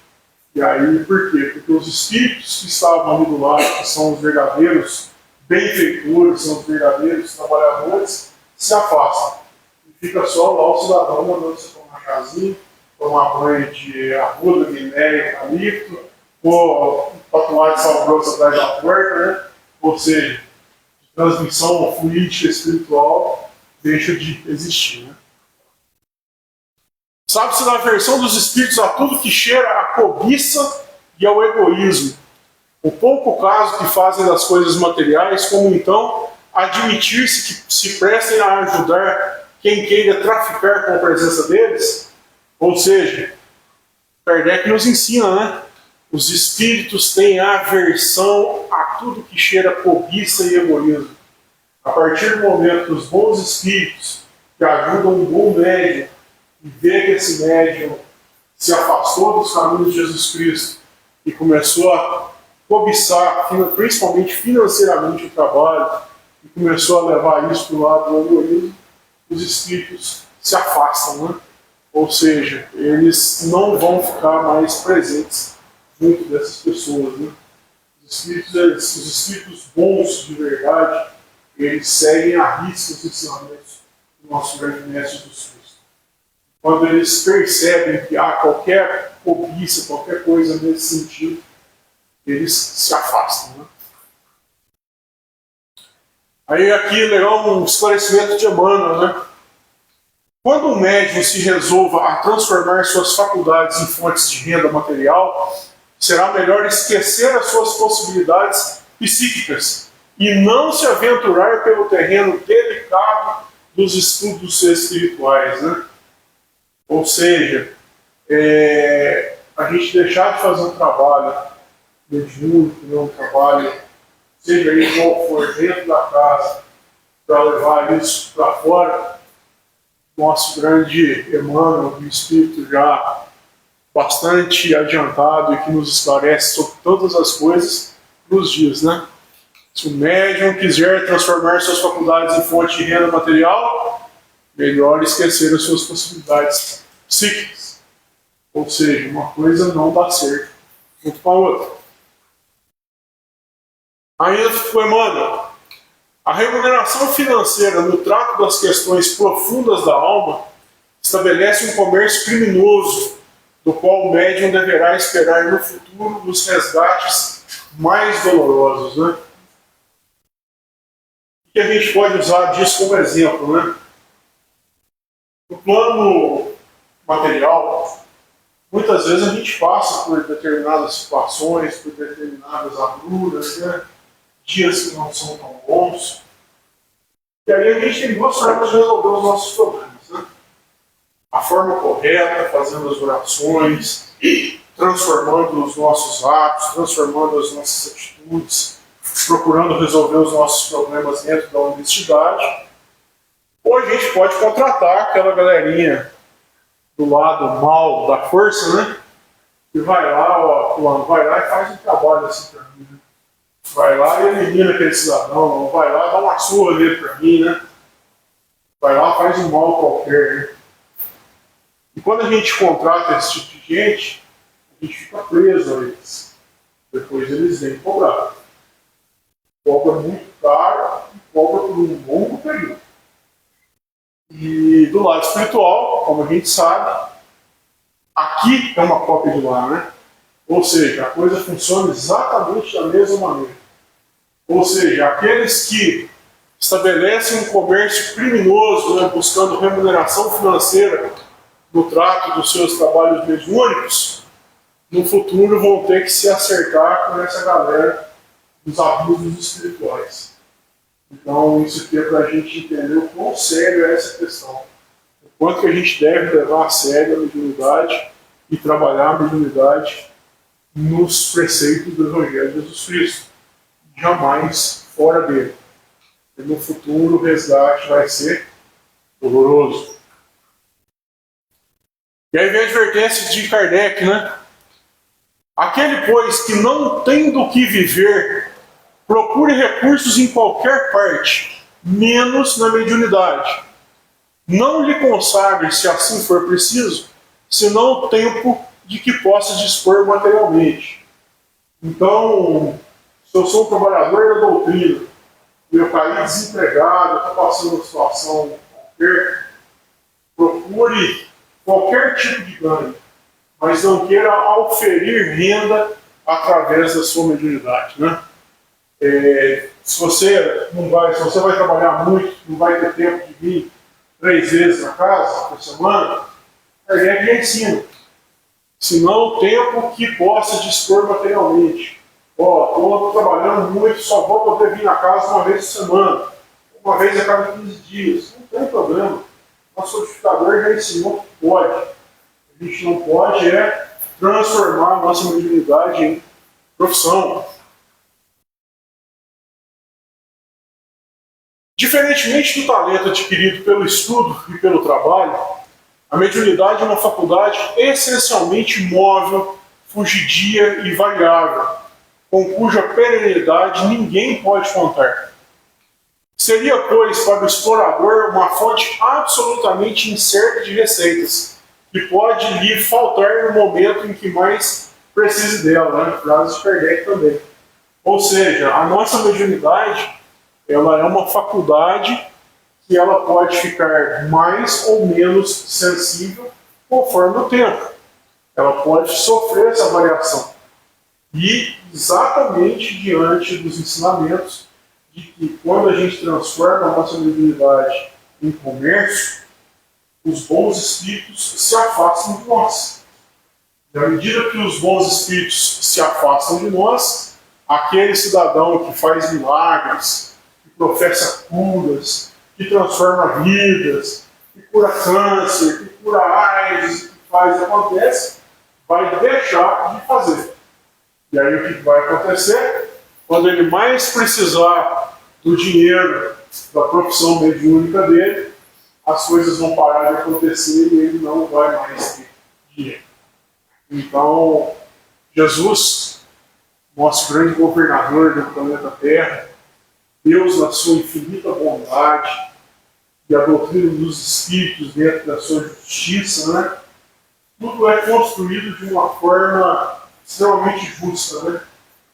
E aí por quê? Porque os espíritos que estavam ali do lado, que são os verdadeiros benfeitores, são os verdadeiros trabalhadores, se afastam. E fica só lá o cidadão mandando você tomar chazinho, tomar banho de arruda, minério, eucalipto, ou tatuagem salgrosa atrás da porta, né? Ou seja, transmissão fluídica espiritual deixa de existir, né? Sabe-se da aversão dos espíritos a tudo que cheira à cobiça e ao egoísmo. O pouco caso que fazem das coisas materiais, como então admitir-se que se prestem a ajudar quem queira traficar com a presença deles? Ou seja, Kardec nos ensina, né? Os espíritos têm aversão a tudo que cheira a cobiça e egoísmo. A partir do momento que os bons espíritos que ajudam um bom médium e vê que esse médium se afastou dos caminhos de Jesus Cristo e começou a cobiçar, principalmente financeiramente, o trabalho, e começou a levar isso para o lado do egoísmo, os espíritos se afastam, né? Ou seja, eles não vão ficar mais presentes junto dessas pessoas, né? Os espíritos bons de verdade, eles seguem à risca os ensinamentos do nosso grande mestre Jesus Cristo. Quando eles percebem que há qualquer cobiça, qualquer coisa nesse sentido, eles se afastam, né? Aí aqui legal um esclarecimento de Emmanuel, né? Quando um médium se resolva a transformar suas faculdades em fontes de renda material, será melhor esquecer as suas possibilidades psíquicas e não se aventurar pelo terreno delicado dos estudos espirituais, né? Ou seja, a gente deixar de fazer um trabalho mediúnico, né, um trabalho, seja ele qual for, dentro da casa, para levar isso para fora. Nosso grande Emmanuel, um espírito já bastante adiantado e que nos esclarece sobre todas as coisas, nos diz, né? Se o médium quiser transformar suas faculdades em fonte de renda material, melhor esquecer as suas possibilidades psíquicas. Ou seja, uma coisa não dá certo junto com a outra. Ainda ficou, Emmanuel, a remuneração financeira no trato das questões profundas da alma estabelece um comércio criminoso, do qual o médium deverá esperar no futuro os resgates mais dolorosos, né? O que a gente pode usar disso como exemplo, né? No plano material, muitas vezes a gente passa por determinadas situações, por determinadas agruras, né? Dias que não são tão bons. E aí a gente tem duas formas de resolver os nossos problemas, né? A forma correta, fazendo as orações, transformando os nossos atos, transformando as nossas atitudes, procurando resolver os nossos problemas dentro da honestidade. Ou a gente pode contratar aquela galerinha do lado mal da força, né? Que vai lá, ó, fulano, vai lá e faz um trabalho assim pra mim, né? Vai lá e elimina aquele cidadão, vai lá e dá uma surra nele pra mim, né? Vai lá e faz um mal qualquer, né? E quando a gente contrata esse tipo de gente, a gente fica preso a eles. Depois eles vêm cobrar. Cobra muito caro e cobra por um longo período. E do lado espiritual, como a gente sabe, aqui é uma cópia de lá, né? Ou seja, a coisa funciona exatamente da mesma maneira. Ou seja, aqueles que estabelecem um comércio criminoso, né, buscando remuneração financeira no trato dos seus trabalhos mediúnicos, no futuro vão ter que se acertar com essa galera dos abusos espirituais. Então, isso aqui é para a gente entender o quão sério é essa questão. O quanto que a gente deve levar a sério a mediunidade e trabalhar a mediunidade nos preceitos do Evangelho de Jesus Cristo. Jamais fora dele. E no futuro o resgate vai ser doloroso. E aí vem a advertência de Kardec, né? Aquele, pois, que não tem do que viver, procure recursos em qualquer parte, menos na mediunidade. Não lhe consagre, se assim for preciso, senão o tempo de que possa dispor materialmente. Então, se eu sou um trabalhador da doutrina, e eu caí desempregado, estou passando uma situação qualquer, procure qualquer tipo de ganho, mas não queira auferir renda através da sua mediunidade, né? Se você vai trabalhar muito, não vai ter tempo de vir 3 vezes na casa por semana, Kardec já ensina. Senão o tempo que possa dispor materialmente. Estou trabalhando muito, só vou poder vir na casa uma vez por semana, uma vez a cada 15 dias. Não tem problema. Nosso codificador já ensinou que pode. A gente não pode transformar a nossa mediunidade em profissão. Diferentemente do talento adquirido pelo estudo e pelo trabalho, a mediunidade é uma faculdade essencialmente móvel, fugidia e variável, com cuja perenidade ninguém pode contar. Seria, pois, para o explorador uma fonte absolutamente incerta de receitas, que pode lhe faltar no momento em que mais precise dela, né? Frase de Kardec também. Ou seja, a nossa mediunidade, ela é uma faculdade que ela pode ficar mais ou menos sensível conforme o tempo. Ela pode sofrer essa variação. E exatamente diante dos ensinamentos de que quando a gente transforma a nossa mediunidade em comércio, os bons espíritos se afastam de nós. E à medida que os bons espíritos se afastam de nós, aquele cidadão que faz milagres, que professa curas, que transforma vidas, que cura câncer, que cura AIDS, que faz e acontece, vai deixar de fazer. E aí o que vai acontecer? Quando ele mais precisar do dinheiro da profissão mediúnica dele, as coisas vão parar de acontecer e ele não vai mais ter dinheiro. Então, Jesus, nosso grande governador do planeta Terra, Deus, na sua infinita bondade e a doutrina dos Espíritos dentro da sua justiça, né? Tudo é construído de uma forma extremamente justa, né?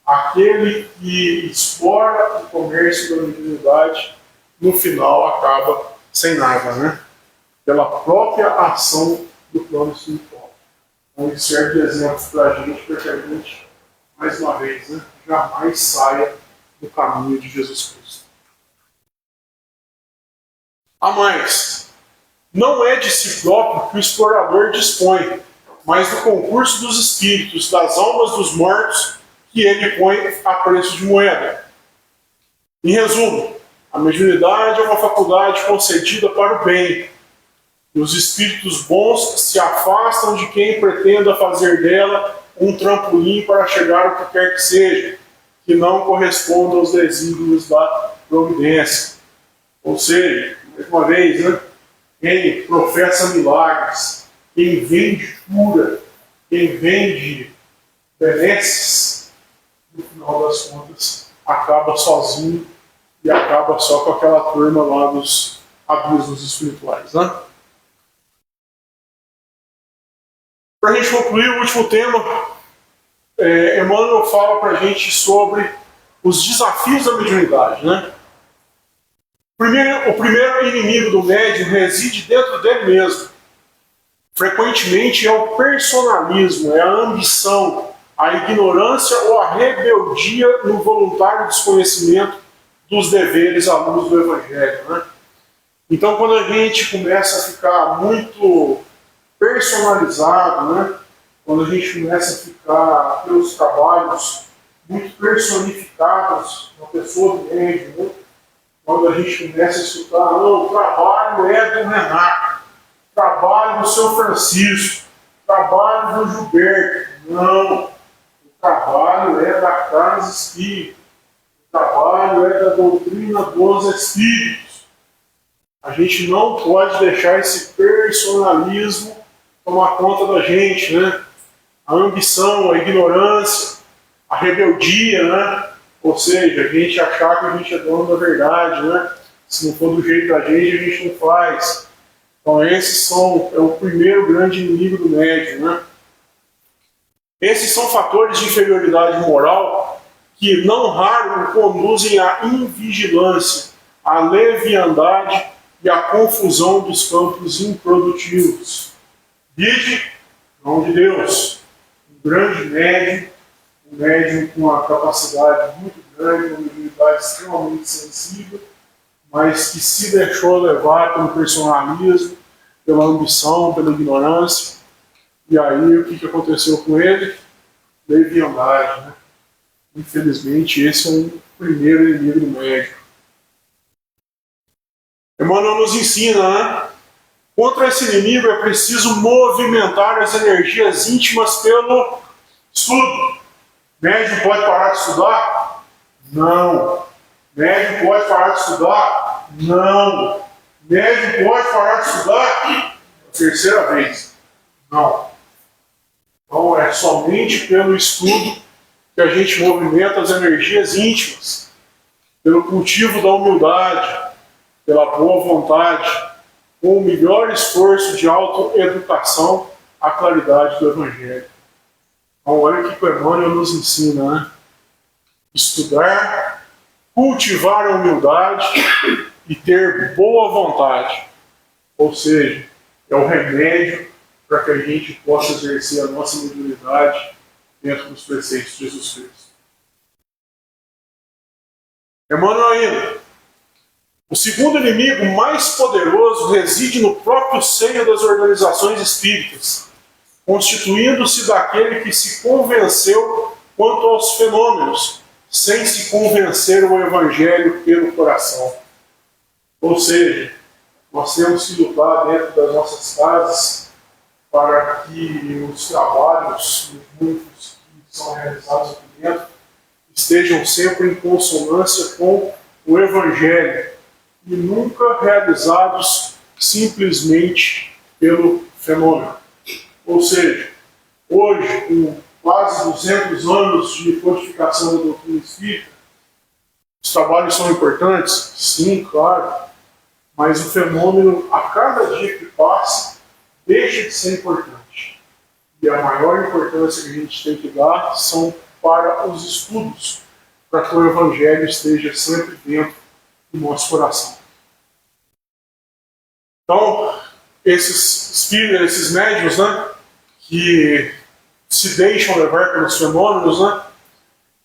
Aquele que explora o comércio da mediunidade, no final acaba sem nada, né? Pela própria ação do plano espiritual. Então ele serve de exemplo para a gente, para que a gente, mais uma vez, né, jamais saia do caminho de Jesus Cristo. A mais, não é de si próprio que o explorador dispõe, mas do concurso dos espíritos, das almas dos mortos, que ele põe a preço de moeda. Em resumo, a mediunidade é uma faculdade concedida para o bem. E os espíritos bons se afastam de quem pretenda fazer dela um trampolim para chegar ao que quer que seja, que não corresponda aos desígnios da providência. Ou seja, mais uma vez, né? Quem professa milagres, quem vende cura, quem vende benesses, no final das contas, acaba sozinho e acaba só com aquela turma lá dos abismos espirituais, né? Para a gente concluir o último tema, Emmanuel fala para a gente sobre os desafios da mediunidade, né? O primeiro inimigo do médium reside dentro dele mesmo. Frequentemente é o personalismo, é a ambição, a ignorância ou a rebeldia no voluntário desconhecimento dos deveres à luz do Evangelho, né? Então, quando a gente começa a ficar muito personalizado, né? Quando a gente começa a ficar pelos trabalhos muito personificados na pessoa do médium, né? Quando a gente começa a escutar, não, o trabalho é do Renato, o trabalho do seu Francisco, o trabalho do Gilberto. Não, o trabalho é da casa espírita, o trabalho é da doutrina dos espíritos. A gente não pode deixar esse personalismo tomar conta da gente, né? A ambição, a ignorância, a rebeldia, né? Ou seja, a gente achar que a gente é dono da verdade, né? Se não for do jeito da gente, a gente não faz. Então esses é o primeiro grande inimigo do médium, né? Esses são fatores de inferioridade moral que não raro o conduzem à invigilância, à leviandade e à confusão dos campos improdutivos. Vide, mão de Deus, um grande médium, um médium com uma capacidade muito grande, uma mediunidade extremamente sensível, mas que se deixou levar pelo personalismo, pela ambição, pela ignorância. E aí o que aconteceu com ele? Leviandade, né? Infelizmente esse é o primeiro inimigo do médium. Emmanuel nos ensina, né? Contra esse inimigo é preciso movimentar as energias íntimas pelo estudo. Médium pode parar de estudar? Não. Médium pode parar de estudar? Não. Médium pode parar de estudar? Terceira vez. Não. Então é somente pelo estudo que a gente movimenta as energias íntimas, pelo cultivo da humildade, pela boa vontade, com o melhor esforço de autoeducação, a claridade do Evangelho. Então, olha o que o Emmanuel nos ensina, né? Estudar, cultivar a humildade e ter boa vontade. Ou seja, é o remédio para que a gente possa exercer a nossa mediunidade dentro dos preceitos de Jesus Cristo. Emmanuel ainda. O segundo inimigo mais poderoso reside no próprio seio das organizações espíritas, constituindo-se daquele que se convenceu quanto aos fenômenos, sem se convencer o Evangelho pelo coração. Ou seja, nós temos que lutar dentro das nossas casas para que os trabalhos, muitos que são realizados aqui dentro, estejam sempre em consonância com o Evangelho e nunca realizados simplesmente pelo fenômeno. Ou seja, hoje, com quase 200 anos de codificação da doutrina espírita, os trabalhos são importantes? Sim, claro, mas o fenômeno, a cada dia que passa, deixa de ser importante. E a maior importância que a gente tem que dar são para os estudos, para que o Evangelho esteja sempre dentro do nosso coração. Então, esses médiuns, né, que se deixam levar pelos fenômenos, né,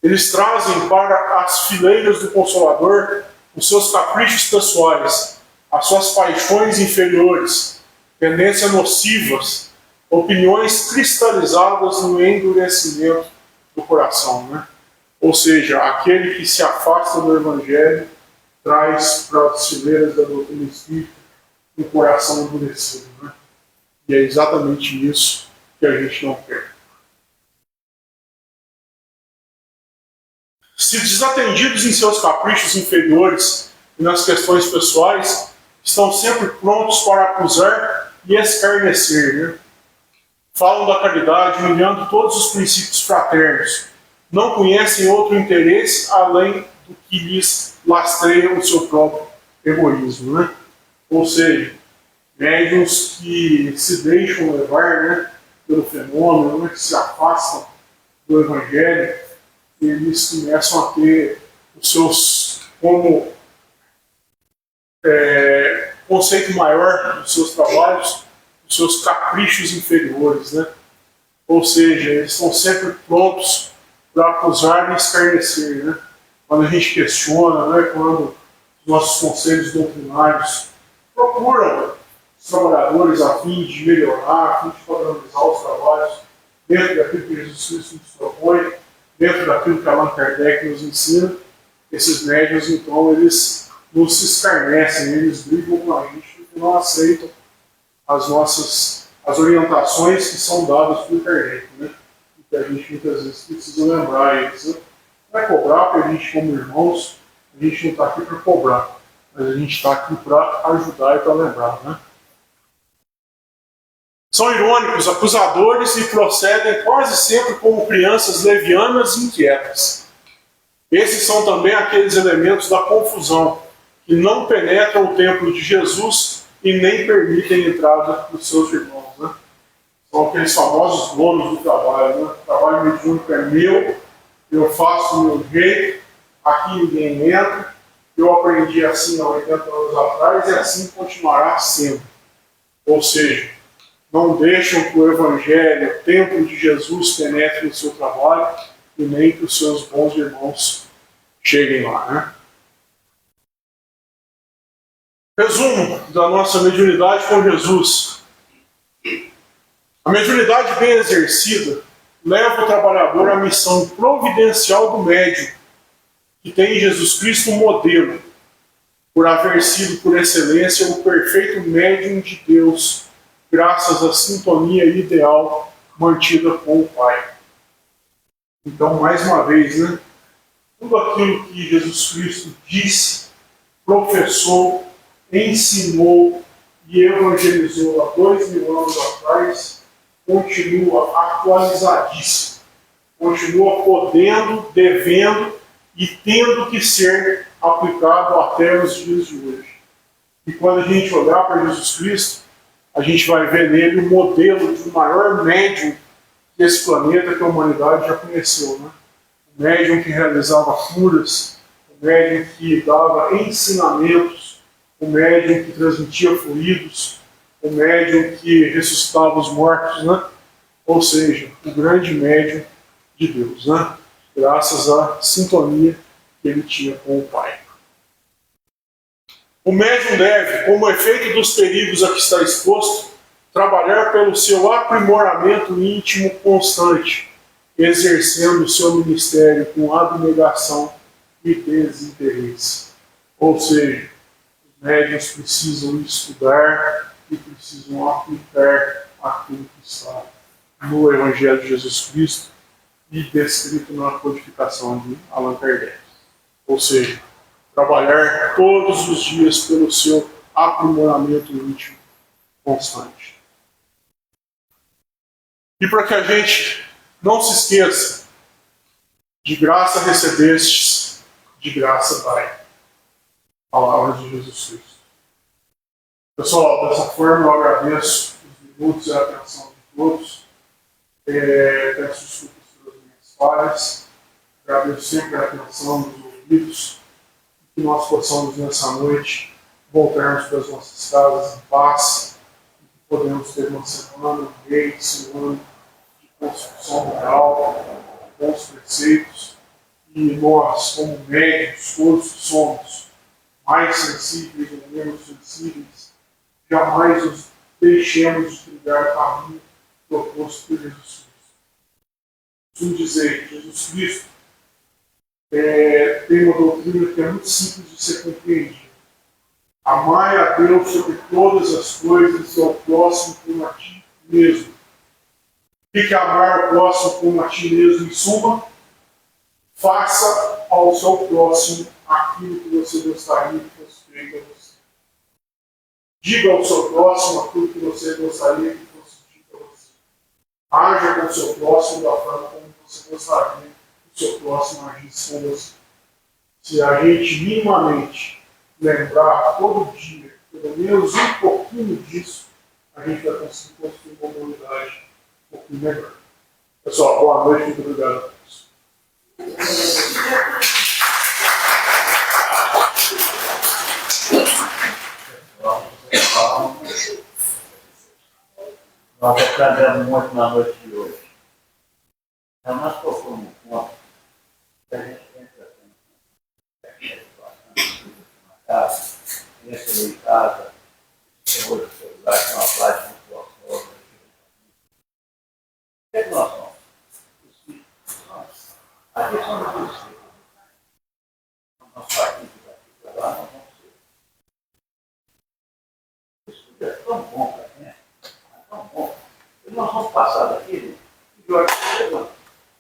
eles trazem para as fileiras do Consolador os seus caprichos pessoais, as suas paixões inferiores, tendências nocivas, opiniões cristalizadas no endurecimento do coração, né? Ou seja, aquele que se afasta do Evangelho traz para as fileiras da doutrina espírita um coração endurecido, né? E é exatamente isso que a gente não quer. Se desatendidos em seus caprichos inferiores e nas questões pessoais, estão sempre prontos para acusar e escarnecer, né? Falam da caridade, humilhando todos os princípios fraternos. Não conhecem outro interesse além do que lhes lastreia o seu próprio egoísmo, né? Ou seja, médiuns que se deixam levar, né, pelo fenômeno, né, que se afastam do Evangelho, eles começam a ter os seus, como conceito maior dos seus trabalhos, os seus caprichos inferiores, né? Ou seja, eles estão sempre prontos para acusar e escarnecer, né? Quando a gente questiona, né, quando os nossos conselhos doutrinários procuram os trabalhadores a fim de melhorar, a fim de padronizar os trabalhos dentro daquilo que Jesus Cristo nos propõe, dentro daquilo que Allan Kardec nos ensina, esses médiuns, então, eles nos escarnecem, eles brigam com a gente porque não aceitam as orientações que são dadas por Kardec, né? E que a gente muitas vezes precisa lembrar eles, né? Não é cobrar, porque a gente, como irmãos, a gente não está aqui para cobrar, mas a gente está aqui para ajudar e para lembrar, né? São irônicos, acusadores e procedem quase sempre como crianças levianas e inquietas. Esses são também aqueles elementos da confusão que não penetram o templo de Jesus e nem permitem a entrada dos seus irmãos, né? São aqueles famosos donos do trabalho, né? O trabalho mediúnico é meu, eu faço o meu jeito, aqui ninguém entra, eu aprendi assim há 80 anos atrás e assim continuará sendo. Ou seja, não deixam que o Evangelho, o templo de Jesus, penetre no seu trabalho e nem que os seus bons irmãos cheguem lá, né? Resumo da nossa mediunidade com Jesus. A mediunidade bem exercida leva o trabalhador à missão providencial do médium, que tem em Jesus Cristo um modelo, por haver sido por excelência o perfeito médium de Deus, graças à sintonia ideal mantida com o Pai. Então, mais uma vez, né? Tudo aquilo que Jesus Cristo disse, professou, ensinou e evangelizou há 2000 anos atrás, continua atualizadíssimo, continua podendo, devendo e tendo que ser aplicado até os dias de hoje. E quando a gente olhar para Jesus Cristo, a gente vai ver nele o modelo de um maior médium que esse planeta, que a humanidade já conheceu, né? O médium que realizava curas, o médium que dava ensinamentos, o médium que transmitia fluidos, o médium que ressuscitava os mortos, né? Ou seja, o grande médium de Deus, né? Graças à sintonia que ele tinha com o Pai. O médium deve, como efeito dos perigos a que está exposto, trabalhar pelo seu aprimoramento íntimo constante, exercendo o seu ministério com abnegação e desinteresse. Ou seja, médios precisam estudar e precisam aplicar aquilo que está no Evangelho de Jesus Cristo e descrito na codificação de Allan Kardec. Ou seja, trabalhar todos os dias pelo seu aprimoramento íntimo constante. E para que a gente não se esqueça, de graça recebestes, de graça dai. Palavras de Jesus Cristo. Pessoal, dessa forma eu agradeço os minutos e a atenção de todos. Peço desculpas pelas minhas falhas. Agradeço sempre a atenção dos ouvidos. Que nós possamos nessa noite voltarmos para as nossas casas em paz. Que podemos ter uma semana, um mês, um ano de construção moral, bons preceitos. E nós, como médicos, todos somos mais sensíveis ou menos sensíveis, jamais nos deixemos de trilhar o caminho proposto por Jesus Cristo. Costumo dizer que Jesus Cristo tem uma doutrina que é muito simples de ser compreendida. Amai a Deus sobre todas as coisas e ao próximo como a ti mesmo. O que é amar o próximo como a ti mesmo? Em suma, faça ao seu próximo aquilo que você gostaria que fosse feito a você. Diga ao seu próximo aquilo que você gostaria que fosse dito a você. Haja com o seu próximo da forma como você gostaria que o seu próximo agisse com você. Se a gente minimamente lembrar todo dia, pelo menos um pouquinho disso, a gente vai conseguir construir uma humanidade um pouquinho melhor. Pessoal, boa noite e muito obrigado a todos. Nós aprendemos muito na noite de hoje. Então, nós tocamos um ponto que a gente entra na casa, entra em casa, tem hoje o celular, tem uma página muito gostosa. O que é que nós somos? Os filhos. Aqui somos os filhos. Nós partimos daqui para lá, nós vamos ser. Isso é tão bom para a gente. Tão bom. E nós vamos passar daqui, e Jorge chegou.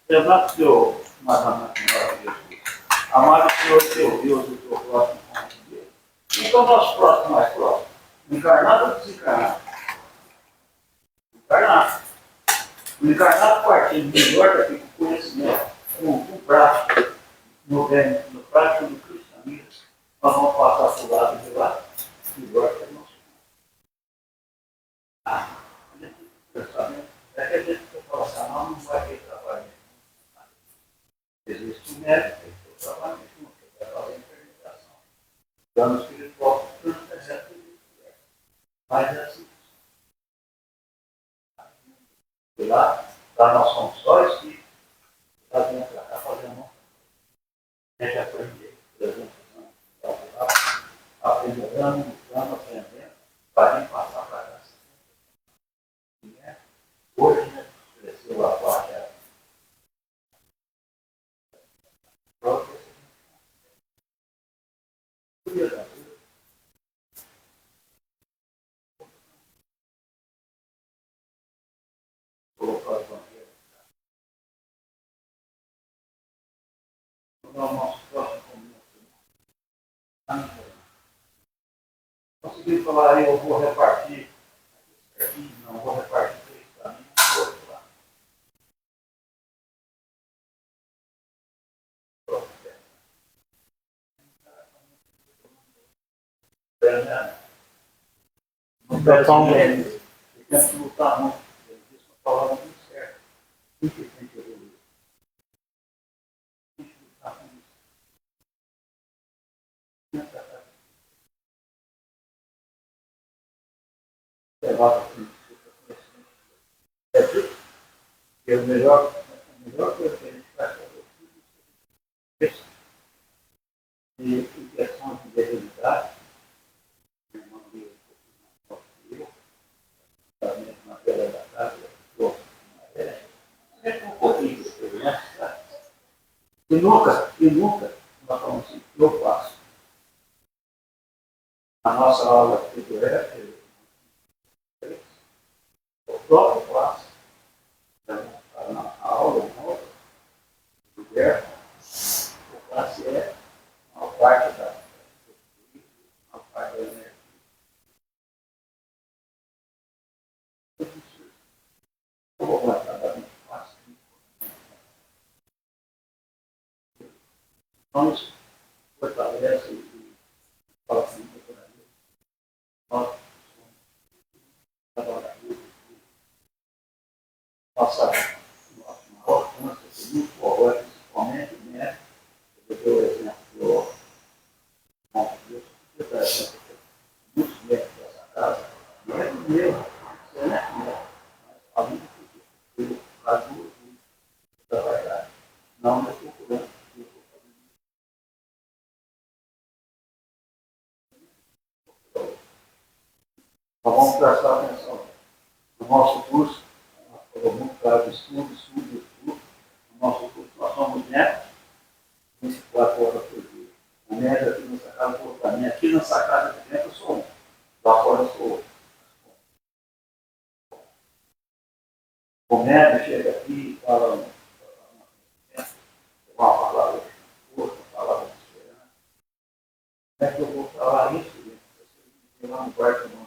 Lembrando que eu, uma maravilhosa, amado Senhor, teu Deus, o teu próximo como Deus. Então, nosso próximo mais próximo, encarnado ou desencarnado? Encarnado. O encarnado partindo melhor daqui com o conhecimento, com prática, no prático do cristianismo, nós vamos passar para o lado de lá, melhor que é nosso. Pensamento é que a gente fala assim, não vai ter trabalho. Existe um médico, tem que ter trabalho, que vai fazer a intermediação. O plano espiritual, tanto é certo que mas é assim. E lá nós somos só espíritos, lá dentro para cá fazendo. A gente aprende, por exemplo, aprendendo, para vir passar para cá. Hoje, né, cresceu a parte própria. Colocar as bandeiras. O nosso próximo comunidade. Consegui falar, eu vou repartir. Não vou repartir 3 para mim, outro lá. Não tem que lutar muito. Ele disse uma palavra muito certa. O que tem que evoluir? Tem que lutar com isso. Levar para frente. É o melhor coisa que a gente faz para você. E questão de realidade, na tela da casa, um pouquinho de experiência, e nunca, nós falamos assim, eu faço. a nossa aula aqui do EF, o próprio classe, na aula nova, do EF, o classe é uma parte da energia. Eu vou guardar da minha classe. Então, isso fortalece e fala assim, nós nossa maior força foi muito forte, principalmente, né? Eu dou o exemplo do Monte Deus, que está muitos metros dessa casa, e é do meu, você não é meu, mas além de tudo, eu ajudo a trabalhar. Não, eu estou curando, eu estou fazendo. Então, vamos prestar atenção. No nosso curso, nós falamos muito claro de estudo. No nosso curso, nós somos netos, 24 horas por dia. A média aqui nessa casa, aqui nessa casa de dentro eu sou um, lá fora eu sou outro. O médio chega aqui e fala uma palavra outra, uma palavra diferente. Como é que eu vou falar isso? Eu lá no quarto, não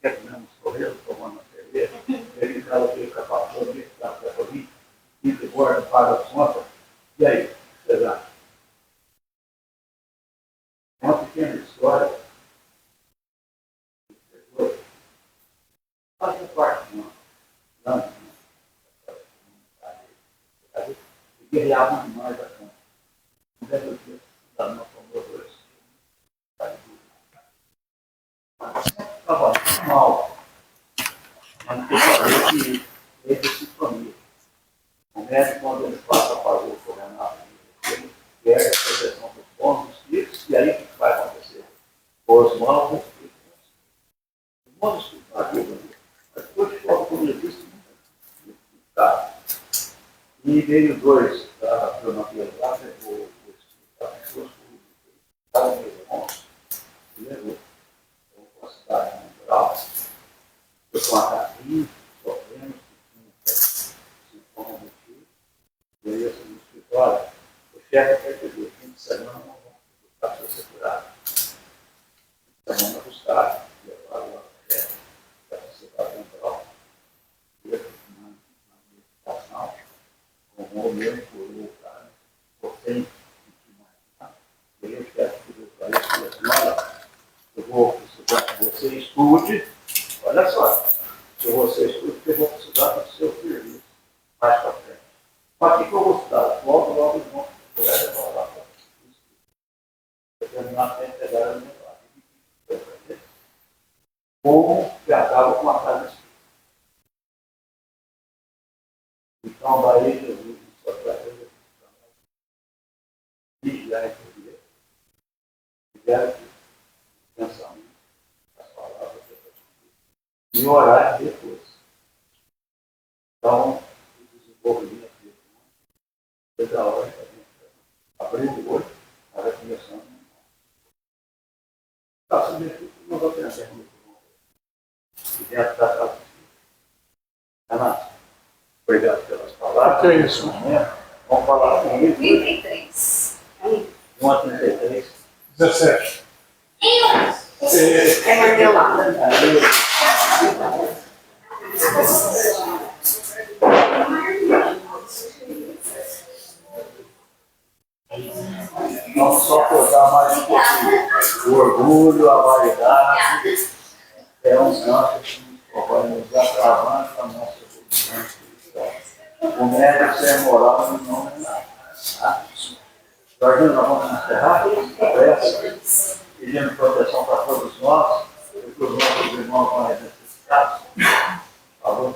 quer que não escorreu, tomando uma cerveja, ele fala que ele está passando, ele está ali, e de borda, paga as contas. E aí, será? É uma pequena história. Faz parte, não. E guerreavam demais a conta. Não deve ter da nossa dois. Estava mal. Mas eu falei que ele se família. O médico, quando ele passa a fazer o coronado, ele quer a proteção dos bons dos filhos, e aí o que vai acontecer? Os maus espíritos. Os bons espíritos ajudam. Mas depois que o comunista não está. E veio dois da filosofia lá, pegou o espírito da pessoa, estava meio monstro, e levou. Então, com a cidade natural, eu com a casinha, sofrendo, sintomas do tio, e aí assim, no escritório, o chefe quer pedir, fim de semana, não vamos buscar para ser curado. Semana buscar, levar lá o chefe, para a cidade natural, e eu, na meditação, como o meu curou o cara, você imaginar, e aí o chefe pediu para ele, falou assim, olha, eu vou precisar que você estude, olha só, se você estuda, eu vou precisar do seu serviço mais para frente. Mas o que eu vou estudar? Logo eles vão procurar levar para isso. Eu terminar sem pegar a minha parte. Como que acaba com a casa espírita. Então, daí Jesus disse para ele, vigiar e poder. Vigiar e pensamento, as palavras e orar depois. Então, o desenvolvimento é da hora que a gente aprende hoje, para começando. Está submetido, não vou pensar muito bom. E dentro da casa. Renato, obrigado pelas palavras. Que é isso? Vamos falar comigo. 33. 1,33. 17. É marmelada. Vamos só cortar mais um pouquinho. O orgulho, a vaidade, é um gancho que vai nos atravar a nossa evolução espiritual. O mérito é moral e não é nada. Tá? Jorginho, nós vamos encerrar a prece, pedindo proteção para todos nós e para os nossos irmãos mais necessitados. Por favor.